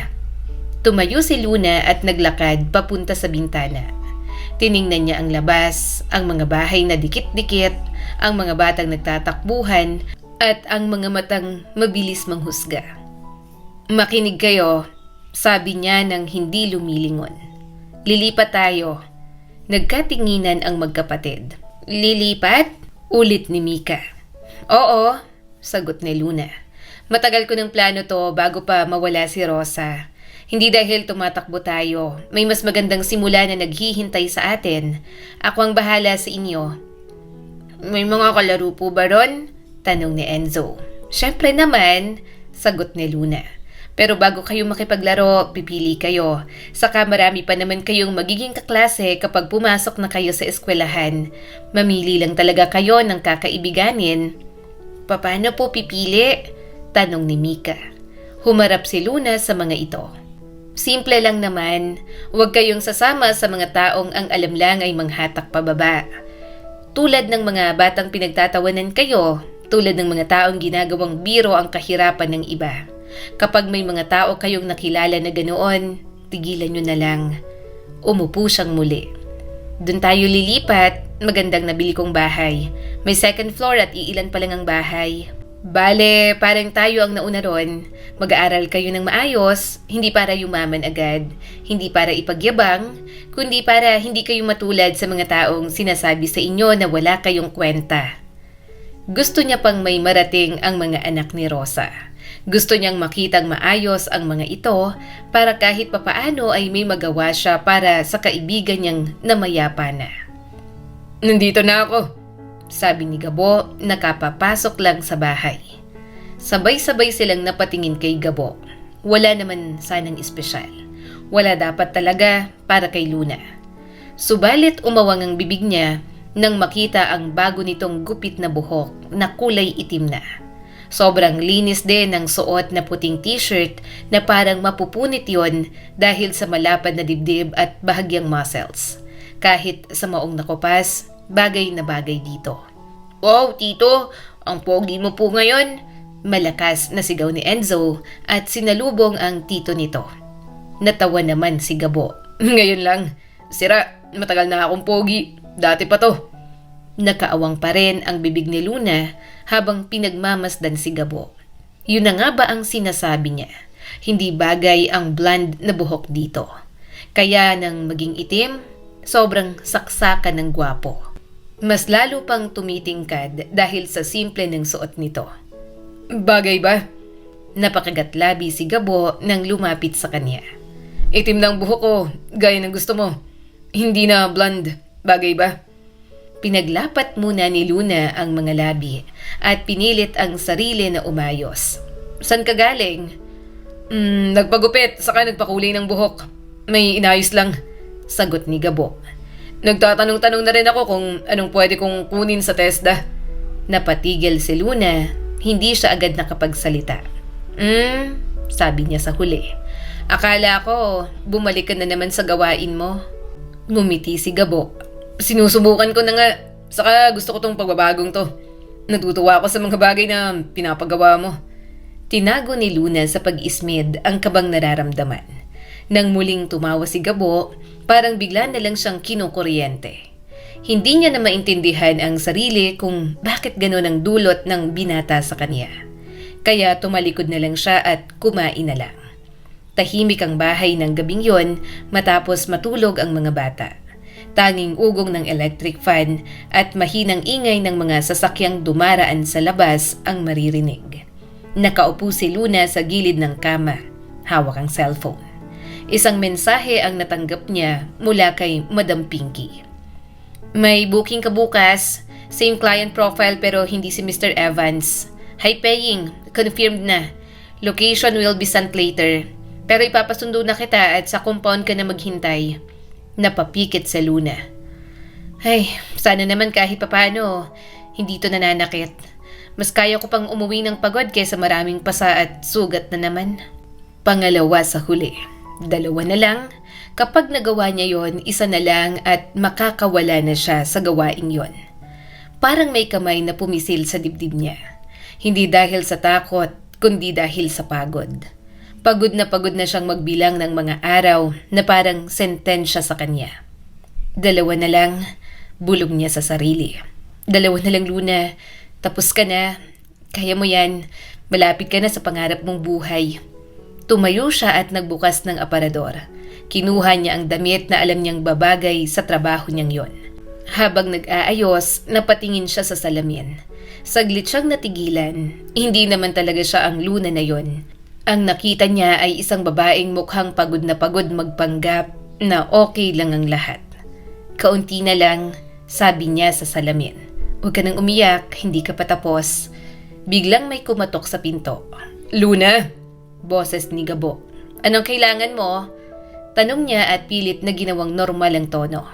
Tumayo si Luna at naglakad papunta sa bintana. Tiningnan niya ang labas, ang mga bahay na dikit-dikit, ang mga batang nagtatakbuhan, at ang mga matang mabilis manghusga. Makinig kayo, sabi niya nang hindi lumilingon. Lilipat tayo. Nagkatinginan ang magkapatid. Lilipat? Ulit ni Mika. Oo, sagot ni Luna. Matagal ko ng plano to bago pa mawala si Rosa. Hindi dahil tumatakbo tayo. May mas magandang simula na naghihintay sa atin. Ako ang bahala sa inyo. May mga kalaro po ba ron? Tanong ni Enzo. Syempre naman, sagot ni Luna. Pero bago kayo makipaglaro, pipili kayo. Saka marami pa naman kayong magiging kaklase kapag pumasok na kayo sa eskwelahan. Mamili lang talaga kayo ng kakaibiganin. Paano po pipili? Tanong ni Mika. Humarap si Luna sa mga ito. Simple lang naman, huwag kayong sasama sa mga taong ang alam lang ay manghatak pababa. Tulad ng mga batang pinagtatawanan kayo, tulad ng mga taong ginagawang biro ang kahirapan ng iba. Kapag may mga tao kayong nakilala na ganoon, tigilan nyo na lang. Umupo siyang muli. Doon tayo lilipat, magandang nabili kong bahay. May second floor at iilan pa lang ang bahay. Bale, parang tayo ang nauna ron. Mag-aaral kayo ng maayos, hindi para yumaman agad, hindi para ipagyabang, kundi para hindi kayo matulad sa mga taong sinasabi sa inyo na wala kayong kwenta. Gusto niya pang may marating ang mga anak ni Rosa. Gusto niyang makitang maayos ang mga ito para kahit papaano ay may magawa siya para sa kaibigan niyang namayapa na.
Nandito na ako,
sabi ni Gabo na kapapasok lang sa bahay. Sabay-sabay silang napatingin kay Gabo. Wala naman sanang espesyal. Wala dapat talaga para kay Luna. Subalit umawang ang bibig niya nang makita ang bago nitong gupit na buhok na kulay itim na. Sobrang linis din ng suot na puting t-shirt na parang mapupunit yon dahil sa malapad na dibdib at bahagyang muscles. Kahit sa maong nakupas, bagay na bagay dito. Wow, Tito! Ang pogi mo po ngayon! Malakas na sigaw ni Enzo at sinalubong ang tito nito. Natawa naman si Gabo.
Ngayon lang. Sira, matagal na akong pogi. Dati pa to.
Nakaawang pa rin ang bibig ni Luna habang pinagmamasdan si Gabo. Yun na nga ba ang sinasabi niya? Hindi bagay ang blonde na buhok dito. Kaya nang maging itim, sobrang saksakan ng gwapo. Mas lalo pang tumitingkad dahil sa simple ng suot nito.
Bagay ba?
Napakagatlabi si Gabo nang lumapit sa kanya.
Itim lang buhok ko, gaya ng gusto mo. Hindi na blonde. Bagay ba?
Pinaglapat muna ni Luna ang mga labi at pinilit ang sarili na umayos. San ka galing?
Nagpagupit, saka nagpakulay ng buhok. May inayos lang,
sagot ni Gabo.
Nagtatanong-tanong na rin ako kung anong pwede kong kunin sa TESDA.
Napatigil si Luna, hindi siya agad nakapagsalita. Sabi niya sa huli. Akala ko, bumalik ka na naman sa gawain mo. Ngumiti si Gabo.
Sinusubukan ko na nga, saka gusto ko tong pagbabagong to. Natutuwa ako sa mga bagay na pinapagawa mo.
Tinago ni Luna sa pag-ismid ang kabang nararamdaman. Nang muling tumawa si Gabo, parang bigla na lang siyang kinukuryente. Hindi niya na maintindihan ang sarili kung bakit gano'n ang dulot ng binata sa kanya. Kaya tumalikod na lang siya at kumain na lang. Tahimik ang bahay ng gabing yon matapos matulog ang mga bata. Tanging ugong ng electric fan at mahinang ingay ng mga sasakyang dumaraan sa labas ang maririnig. Nakaupo si Luna sa gilid ng kama, hawak ang cellphone. Isang mensahe ang natanggap niya mula kay Madam Pinky. May booking ka bukas, same client profile pero hindi si Mr. Evans. High paying, confirmed na. Location will be sent later. Pero ipapasundo na kita at sa compound ka na maghintay. Napapikit sa Luna. Ay, sana naman kahit papaano, hindi to nananakit. Mas kaya ko pang umuwi ng pagod kaysa maraming pasa at sugat na naman. Pangalawa sa huli. 2 na lang. Kapag nagawa niya yon, 1 na lang at makakawala na siya sa gawaing yon. Parang may kamay na pumisil sa dibdib niya. Hindi dahil sa takot, kundi dahil sa pagod. Pagod na siyang magbilang ng mga araw na parang sentensya sa kanya. 2 na lang, bulong niya sa sarili. 2 na lang, Luna. Tapos ka na. Kaya mo yan. Malapit ka na sa pangarap mong buhay. Tumayo siya at nagbukas ng aparador. Kinuha niya ang damit na alam niyang babagay sa trabaho niyang yon. Habang nag-aayos, napatingin siya sa salamin. Saglit siyang natigilan. Hindi naman talaga siya ang Luna na yon. Ang nakita niya ay isang babaeng mukhang pagod na pagod magpanggap na okay lang ang lahat. Kaunti na lang, sabi niya sa salamin. Huwag ka nang umiyak, hindi ka pa tapos. Biglang may kumatok sa pinto. Luna! Boses ni Gabo. Anong kailangan mo? Tanong niya at pilit na ginawang normal ang tono.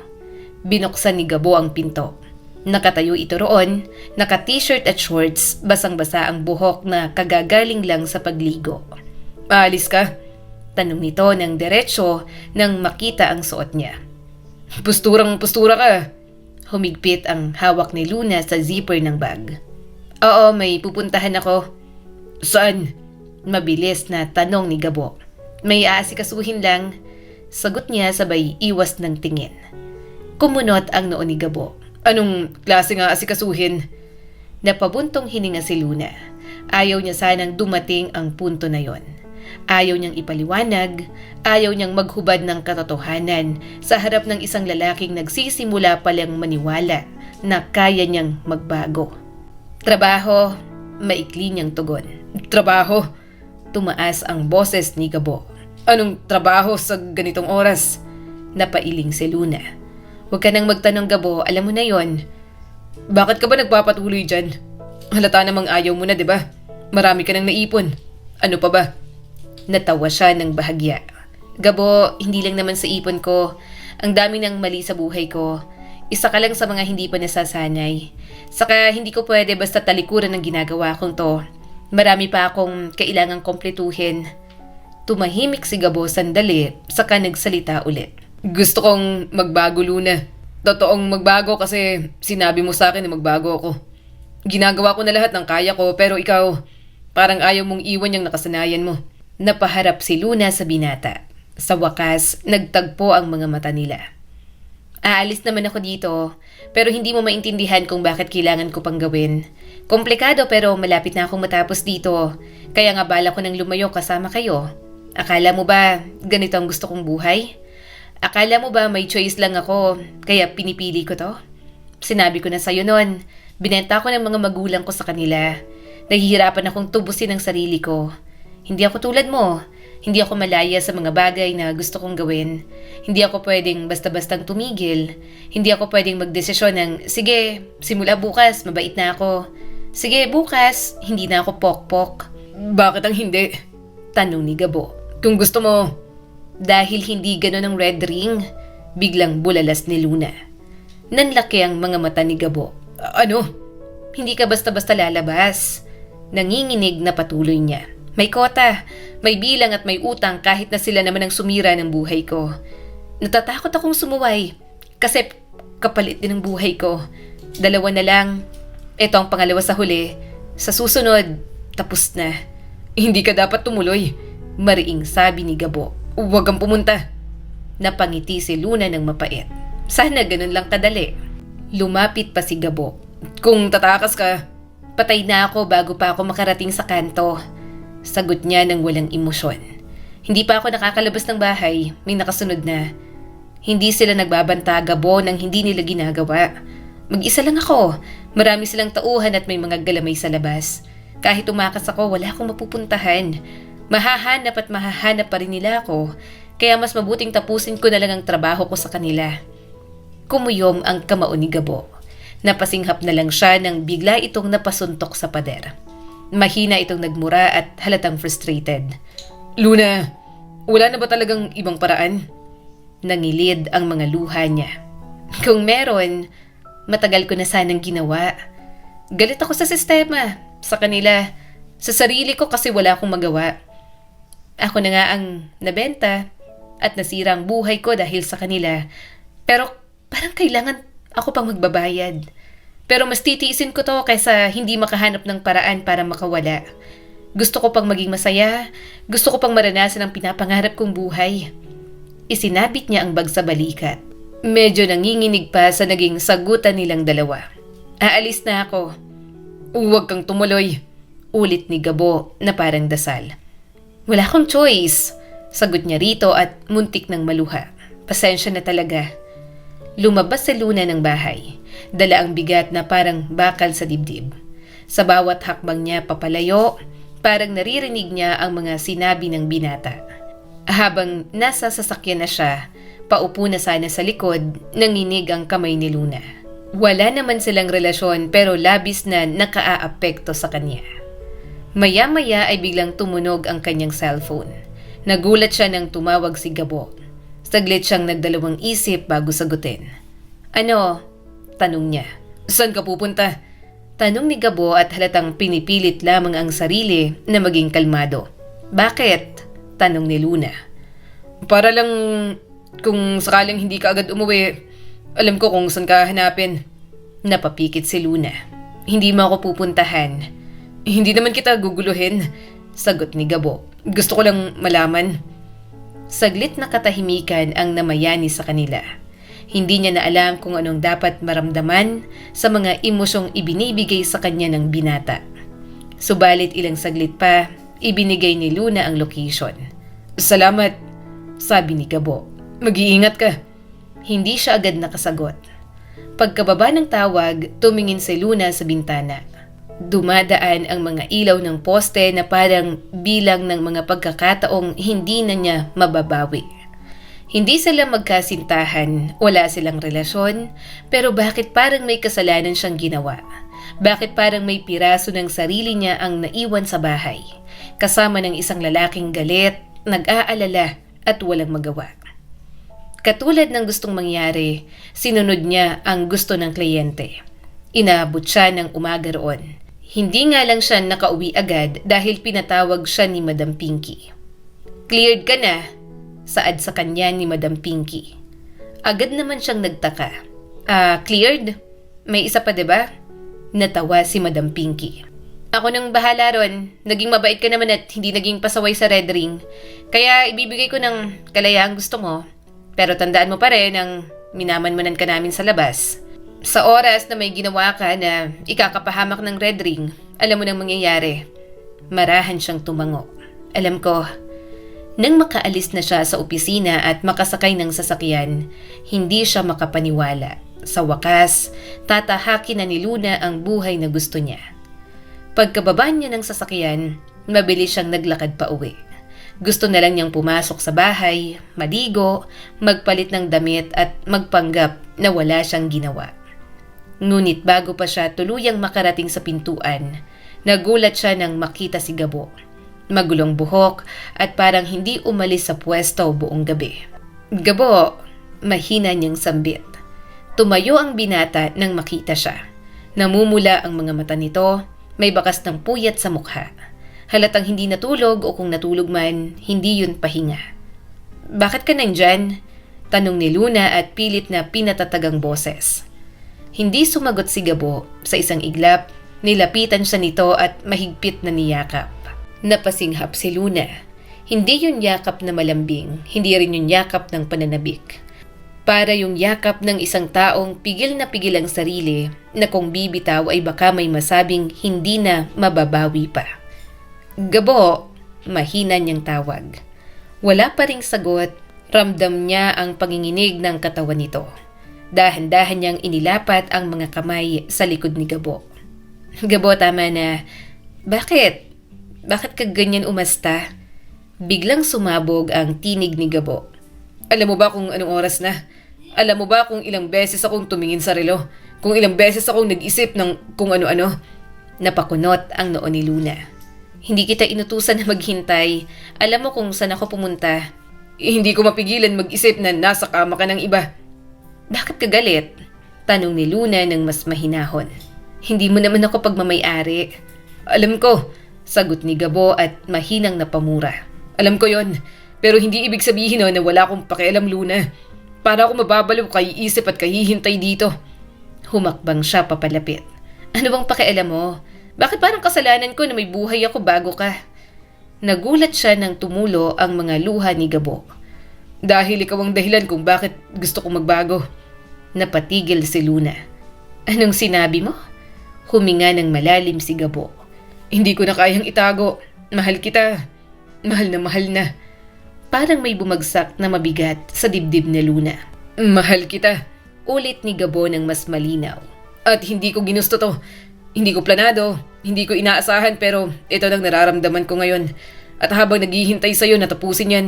Binuksan ni Gabo ang pinto. Nakatayo ito roon, naka-t-shirt at shorts, basang-basa ang buhok na kagagaling lang sa pagligo. Aalis ka? Tanong nito ng diretsyo nang makita ang suot niya. Pusturang-pustura ka. Humigpit ang hawak ni Luna sa zipper ng bag. Oo, may pupuntahan ako. Saan? Mabilis na tanong ni Gabo. May aasikasuhin lang. Sagot niya sabay iwas ng tingin. Kumunot ang noo ni Gabo. Anong klase nga asikasuhin? Napabuntong hininga si Luna. Ayaw niya sanang dumating ang punto na yon. Ayaw niyang ipaliwanag, ayaw niyang maghubad ng katotohanan sa harap ng isang lalaking nagsisimula palang maniwala na kaya niyang magbago. Trabaho, maikli niyang tugon. Trabaho? Tumaas ang boses ni Gabo. Anong trabaho sa ganitong oras? Napailing si Luna. Huwag ka nang magtanong, Gabo, alam mo na yon. Bakit ka ba nagpapatuloy dyan? Halata namang ayaw mo na, di ba? Marami ka nang naipon. Ano pa ba? Natawa siya ng bahagya. Gabo, hindi lang naman sa ipon ko. Ang dami ng mali sa buhay ko. Isa ka lang sa mga hindi pa nasasanay. Saka hindi ko pwede basta talikuran ng ginagawa kong to. Marami pa akong kailangang kompletuhin. Tumahimik si Gabo sandali, saka nagsalita ulit. Gusto kong magbago, Luna. Totoong magbago kasi sinabi mo sa akin na magbago ako. Ginagawa ko na lahat ng kaya ko pero ikaw, parang ayaw mong iwan yung nakasanayan mo. Napaharap si Luna sa binata. Sa wakas, nagtagpo ang mga mata nila. Aalis naman ako dito, pero hindi mo maintindihan kung bakit kailangan ko pang gawin. Komplikado pero malapit na akong matapos dito, kaya nga bala ko nang lumayo kasama kayo. Akala mo ba ganito ang gusto kong buhay? Akala mo ba may choice lang ako, kaya pinipili ko to? Sinabi ko na sa'yo noon, binenta ko ng mga magulang ko sa kanila. Nahihirapan akong tubusin ang sarili ko. Hindi ako tulad mo. Hindi ako malaya sa mga bagay na gusto kong gawin. Hindi ako pwedeng basta-bastang tumigil. Hindi ako pwedeng magdesisyon ng, sige, simula bukas, mabait na ako. Sige, bukas, hindi na ako pokpok. Bakit ang hindi? Tanong ni Gabo. Kung gusto mo. Dahil hindi ganon ang red ring, biglang bulalas ni Luna. Nanlaki ang mga mata ni Gabo. Ano? Hindi ka basta-basta lalabas. Nanginginig na patuloy niya. May kota, may bilang at may utang kahit na sila naman ang sumira ng buhay ko. Natatakot akong sumuway kasi kapalit din ang buhay ko. 2 na lang. Ito ang pangalawa sa huli. Sa susunod, tapos na. Hindi ka dapat tumuloy, mariing sabi ni Gabo. Huwag kang pumunta. Napangiti si Luna ng mapait. Sana ganun lang kadali. Lumapit pa si Gabo. Kung tatakas ka, patay na ako bago pa ako makarating sa kanto. Sagot niya ng walang emosyon. Hindi pa ako nakakalabas ng bahay, may nakasunod na. Hindi sila nagbabanta, Gabo, nang hindi nila ginagawa. Mag-isa lang ako. Marami silang tauhan at may mga galamay sa labas. Kahit tumakas ako, wala akong mapupuntahan. Mahahanap at mahahanap pa rin nila ako. Kaya mas mabuting tapusin ko na lang ang trabaho ko sa kanila. Kumuyom ang kamao ni Gabo. Napasinghap na lang siya nang bigla itong napasuntok sa pader. Mahina itong nagmura at halatang frustrated. Luna, wala na ba talagang ibang paraan? Nangilid ang mga luha niya. Kung meron, matagal ko na sanang ginawa. Galit ako sa sistema, sa kanila, sa sarili ko kasi wala akong magawa. Ako na nga ang nabenta at nasira ang buhay ko dahil sa kanila. Pero parang kailangan ako pang magbabayad. Pero mas titiisin ko to kaysa hindi makahanap ng paraan para makawala. Gusto ko pang maging masaya. Gusto ko pang maranasan ang pinapangarap kong buhay. Isinabit niya ang bag sa balikat. Medyo nanginginig pa sa naging sagutan nilang dalawa. Aalis na ako. Huwag kang tumuloy. Ulit ni Gabo na parang dasal. Wala akong choice. Sagot niya rito at muntik ng maluha. Pasensya na talaga. Lumabas si Luna ng bahay. Dala ang bigat na parang bakal sa dibdib. Sa bawat hakbang niya papalayo, parang naririnig niya ang mga sinabi ng binata. Habang nasa sasakyan na siya, paupo na sana sa likod, nanginig ang kamay ni Luna. Wala naman silang relasyon pero labis na nakaaapekto sa kanya. Maya-maya ay biglang tumunog ang kanyang cellphone. Nagulat siya nang tumawag si Gabo. Saglit siyang nagdalawang isip bago sagutin. Ano? Tanong niya. Saan ka pupunta? Tanong ni Gabo at halatang pinipilit lamang ang sarili na maging kalmado. Bakit? Tanong ni Luna. Para lang kung sakaling hindi ka agad umuwi, alam ko kung saan ka hanapin. Napapikit si Luna. Hindi mo ako pupuntahan. Hindi naman kita guguluhin. Sagot ni Gabo. Gusto ko lang malaman. Saglit na katahimikan ang namayani sa kanila. Hindi niya na alam kung anong dapat maramdaman sa mga emosyong ibinibigay sa kanya ng binata. Subalit ilang saglit pa, ibinigay ni Luna ang location. Salamat, sabi ni Gabo. Mag-iingat ka. Hindi siya agad nakasagot. Pagkababa ng tawag, tumingin si Luna sa bintana. Dumadaan ang mga ilaw ng poste na parang bilang ng mga pagkakataong hindi na niya mababawi. Hindi sila magkasintahan, wala silang relasyon, pero bakit parang may kasalanan siyang ginawa? Bakit parang may piraso ng sarili niya ang naiwan sa bahay, kasama ng isang lalaking galit, nag-aalala at walang magawa? Katulad ng gustong mangyari, sinunod niya ang gusto ng kliyente. Inaabot siya ng umaga roon. Hindi nga lang siya nakauwi agad dahil pinatawag siya ni Madam Pinky. Cleared ka na? Saad sa kanya ni Madam Pinky. Agad naman siyang nagtaka. Cleared? May isa pa, diba? Natawa si Madam Pinky. Ako nang bahala ron. Naging mabait ka naman at hindi naging pasaway sa Red Ring. Kaya ibibigay ko ng kalayaang gusto mo. Pero tandaan mo pa rin ang minamanmanan ka namin sa labas. Sa oras na may ginawa ka na ikakapahamak ng Red Ring, alam mo nang mangyayari. Marahan siyang tumango. Alam ko. Nang makaalis na siya sa opisina at makasakay ng sasakyan, hindi siya makapaniwala. Sa wakas, tatahakin na ni Luna ang buhay na gusto niya. Pagkababa niya ng sasakyan, mabilis siyang naglakad pa uwi. Gusto na lang niyang pumasok sa bahay, maligo, magpalit ng damit at magpanggap na wala siyang ginawa. Ngunit bago pa siya tuluyang makarating sa pintuan, nagulat siya nang makita si Gabo. Magulong buhok at parang hindi umalis sa pwesto buong gabi. Gabo, mahina niyang sambit. Tumayo ang binata nang makita siya. Namumula ang mga mata nito, may bakas ng puyat sa mukha. Halatang hindi natulog o kung natulog man, hindi yun pahinga. Bakit ka nandyan? Tanong ni Luna at pilit na pinatatagang boses. Hindi sumagot si Gabo. Sa isang iglap, nilapitan siya nito at mahigpit na niyakap. Napasinghap si Luna. Hindi yun yakap na malambing, hindi rin yun yakap ng pananabik. Para yung yakap ng isang taong pigil na pigil ang sarili na kung bibitaw ay baka may masabing hindi na mababawi pa. Gabo, mahina niyang tawag. Wala pa ring sagot, ramdam niya ang panginginig ng katawan nito. Dahan-dahan niyang inilapat ang mga kamay sa likod ni Gabo. Gabo, tama na. Bakit? Bakit ka ganyan umasta? Biglang sumabog ang tinig ni Gabo. Alam mo ba kung anong oras na? Alam mo ba kung ilang beses akong tumingin sa relo? Kung ilang beses akong nag-isip ng kung ano-ano? Napakunot ang noo ni Luna. Hindi kita inutusan na maghintay. Alam mo kung saan ako pumunta. Hindi ko mapigilan mag-isip na nasa kama ka ng iba. Bakit ka galit? Tanong ni Luna ng mas mahinahon. Hindi mo naman ako pagmamay-ari.
Alam ko,
Sagot ni Gabo at mahinang napamura.
alam ko yon. Pero hindi ibig sabihin na wala akong pakialam, Luna. Para ako mababaliw kay isip at kahihintay dito.
Humakbang siya papalapit. Ano bang pakialam mo? Bakit parang kasalanan ko na may buhay ako bago ka? Nagulat siya nang tumulo ang mga luha ni Gabo.
Dahil ikaw ang dahilan kung bakit gusto kong magbago.
Napatigil si Luna. Anong sinabi mo? Huminga ng malalim si Gabo.
Hindi ko na kayang itago. Mahal kita. Mahal na.
Parang may bumagsak na mabigat sa dibdib ni Luna.
Mahal kita.
Ulit ni Gabo ng mas malinaw.
At hindi ko ginusto to. Hindi ko planado. Hindi ko inaasahan pero ito nang nararamdaman ko ngayon. At habang naghihintay sa'yo na tapusin yan,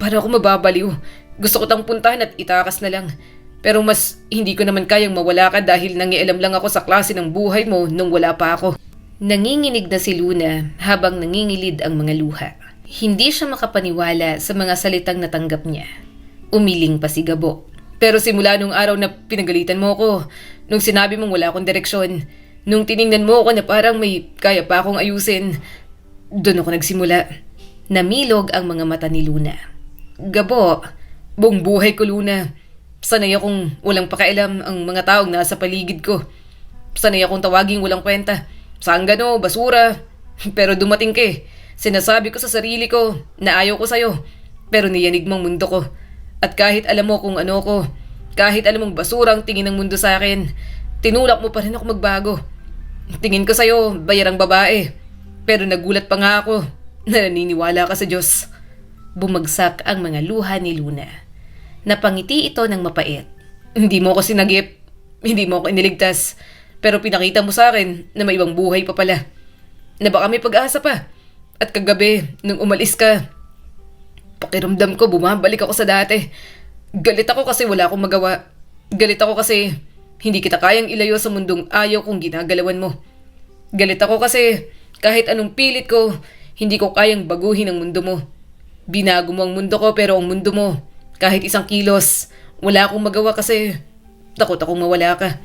para ako mababaliw. Gusto ko tang puntahan at itakas na lang. Pero mas hindi ko naman kayang mawala ka dahil nangialam lang ako sa klase ng buhay mo nung wala pa ako.
Nanginginig na si Luna habang nangingilid ang mga luha. Hindi siya makapaniwala sa mga salitang natanggap niya. Umiling pa si Gabo.
Pero simula nung araw na pinagalitan mo ko, nung sinabi mong wala akong direksyon, nung tiningnan mo ako na parang may kaya pa akong ayusin, doon ako nagsimula.
Namilog ang mga mata ni Luna.
Gabo, buong buhay ko, Luna. Sanay akong walang pakialam ang mga taong nasa paligid ko. Sanay akong tawaging walang kwenta. Sanggano, basura. Pero dumating ka eh. Sinasabi ko sa sarili ko na ayaw ko sa'yo. Pero niyanig mong mundo ko. At kahit alam mo kung ano ko, kahit alam mong basura ang tingin ng mundo sa akin, tinulak mo pa rin ako magbago. Tingin ko sa'yo, bayarang babae. Pero nagulat pa nga ako na naniniwala ka sa Diyos.
Bumagsak ang mga luha ni Luna. Napangiti ito ng mapait.
Hindi mo ako sinagip. Hindi mo ako iniligtas. Pero pinakita mo sa akin na may ibang buhay pa pala. Na baka may pag-asa pa. At kagabi, nung umalis ka, pakiramdam ko bumabalik ako sa dati. Galit ako kasi wala akong magawa. Galit ako kasi hindi kita kayang ilayo sa mundong ayaw kong ginagalawan mo. Galit ako kasi kahit anong pilit ko, hindi ko kayang baguhin ang mundo mo. Binago mo ang mundo ko pero ang mundo mo, kahit isang kilos, wala akong magawa kasi takot akong mawala ka.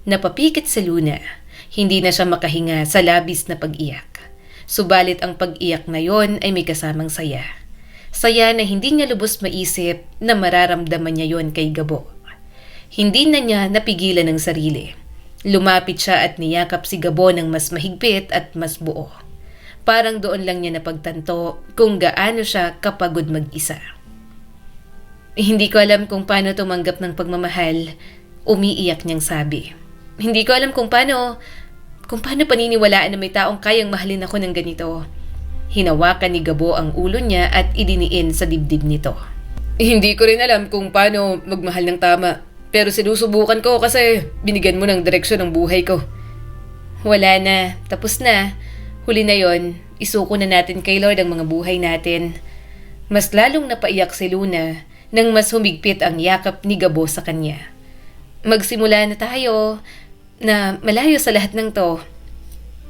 Napapikit sa Luna. Hindi na siya makahinga sa labis na pag-iyak. Subalit ang pag-iyak na yon ay may kasamang saya. Saya na hindi niya lubos maisip na mararamdaman niya yon kay Gabo. Hindi na niya napigilan ang sarili. Lumapit siya at niyakap si Gabo ng mas mahigpit at mas buo. Parang doon lang niya napagtanto kung gaano siya kapagod mag-isa. Hindi ko alam kung paano tumanggap ng pagmamahal, umiiyak niyang sabi. Hindi ko alam kung paano paniniwalaan na may taong kayang mahalin ako ng ganito. Hinawakan ni Gabo ang ulo niya at idiniin sa dibdib nito.
Hindi ko rin alam kung paano magmahal ng tama. Pero sinusubukan ko kasi binigyan mo ng direksyon ng buhay ko.
Wala na. Tapos na. Huli na yon. Isuko na natin kay Lord ang mga buhay natin. Mas lalong napaiyak si Luna nang mas humigpit ang yakap ni Gabo sa kanya. Magsimula na tayo na malayo sa lahat ng to.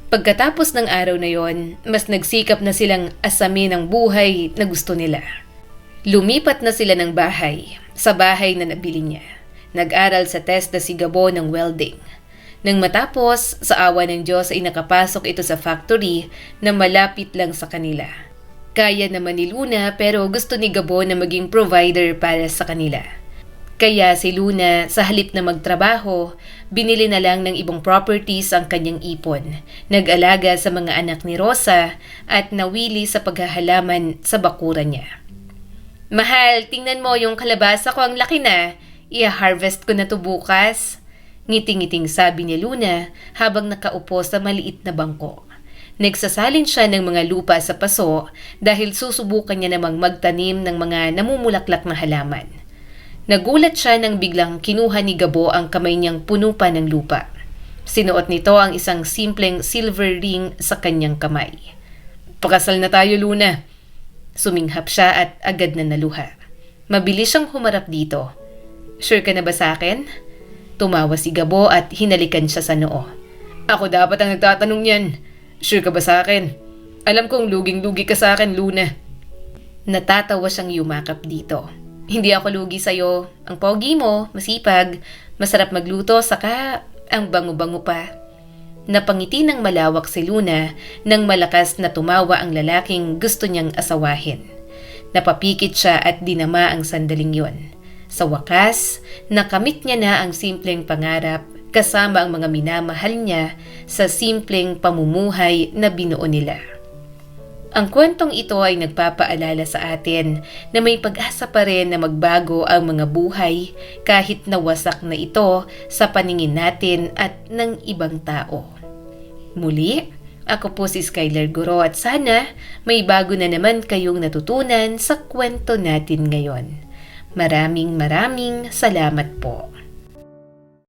Pagkatapos ng araw na yon, mas nagsikap na silang asamin ang buhay na gusto nila. Lumipat na sila ng bahay, sa bahay na nabili niya. Nag-aral sa TESDA si Gabo ng welding. Nang matapos, sa awa ng Diyos ay nakapasok ito sa factory na malapit lang sa kanila. Kaya naman ni Luna pero gusto ni Gabo na maging provider para sa kanila. Kaya si Luna, sa halip na magtrabaho, binili na lang ng ibang properties ang kanyang ipon. Nag-alaga sa mga anak ni Rosa at nawili sa paghahalaman sa bakuran niya. Mahal, tingnan mo yung kalabasa ko, ang laki na. I-harvest ko na to bukas. Ngiting-ngiting sabi ni Luna habang nakaupo sa maliit na bangko. Nagsasalin siya ng mga lupa sa paso dahil susubukan niya namang magtanim ng mga namumulaklak na halaman. Nagulat siya nang biglang kinuha ni Gabo ang kamay niyang puno pa ng lupa. Sinuot nito ang isang simpleng silver ring sa kanyang kamay. Pakasal na tayo, Luna. Suminghap siya at agad na naluha. Mabilis siyang humarap dito. Sure ka na ba sa akin? Tumawa si Gabo at hinalikan siya sa noo. Ako dapat ang nagtatanong niyan. Sure ka ba sa akin? Alam kong luging-lugi ka sa akin, Luna. Natatawa siyang yumakap dito. Hindi ako lugi sa'yo. Ang pogi mo, masipag, masarap magluto, saka ang bango-bango pa. Napangiti ng malawak si Luna nang malakas na tumawa ang lalaking gusto niyang asawahin. Napapikit siya at dinama ang sandaling yon. Sa wakas, nakamit niya na ang simpleng pangarap kasama ang mga minamahal niya sa simpleng pamumuhay na binuo nila. Ang kwentong ito ay nagpapaalala sa atin na may pag-asa pa rin na magbago ang mga buhay kahit nawasak na ito sa paningin natin at ng ibang tao. Muli, ako po si Skylar Guro at sana may bago na naman kayong natutunan sa kwento natin ngayon. Maraming salamat po.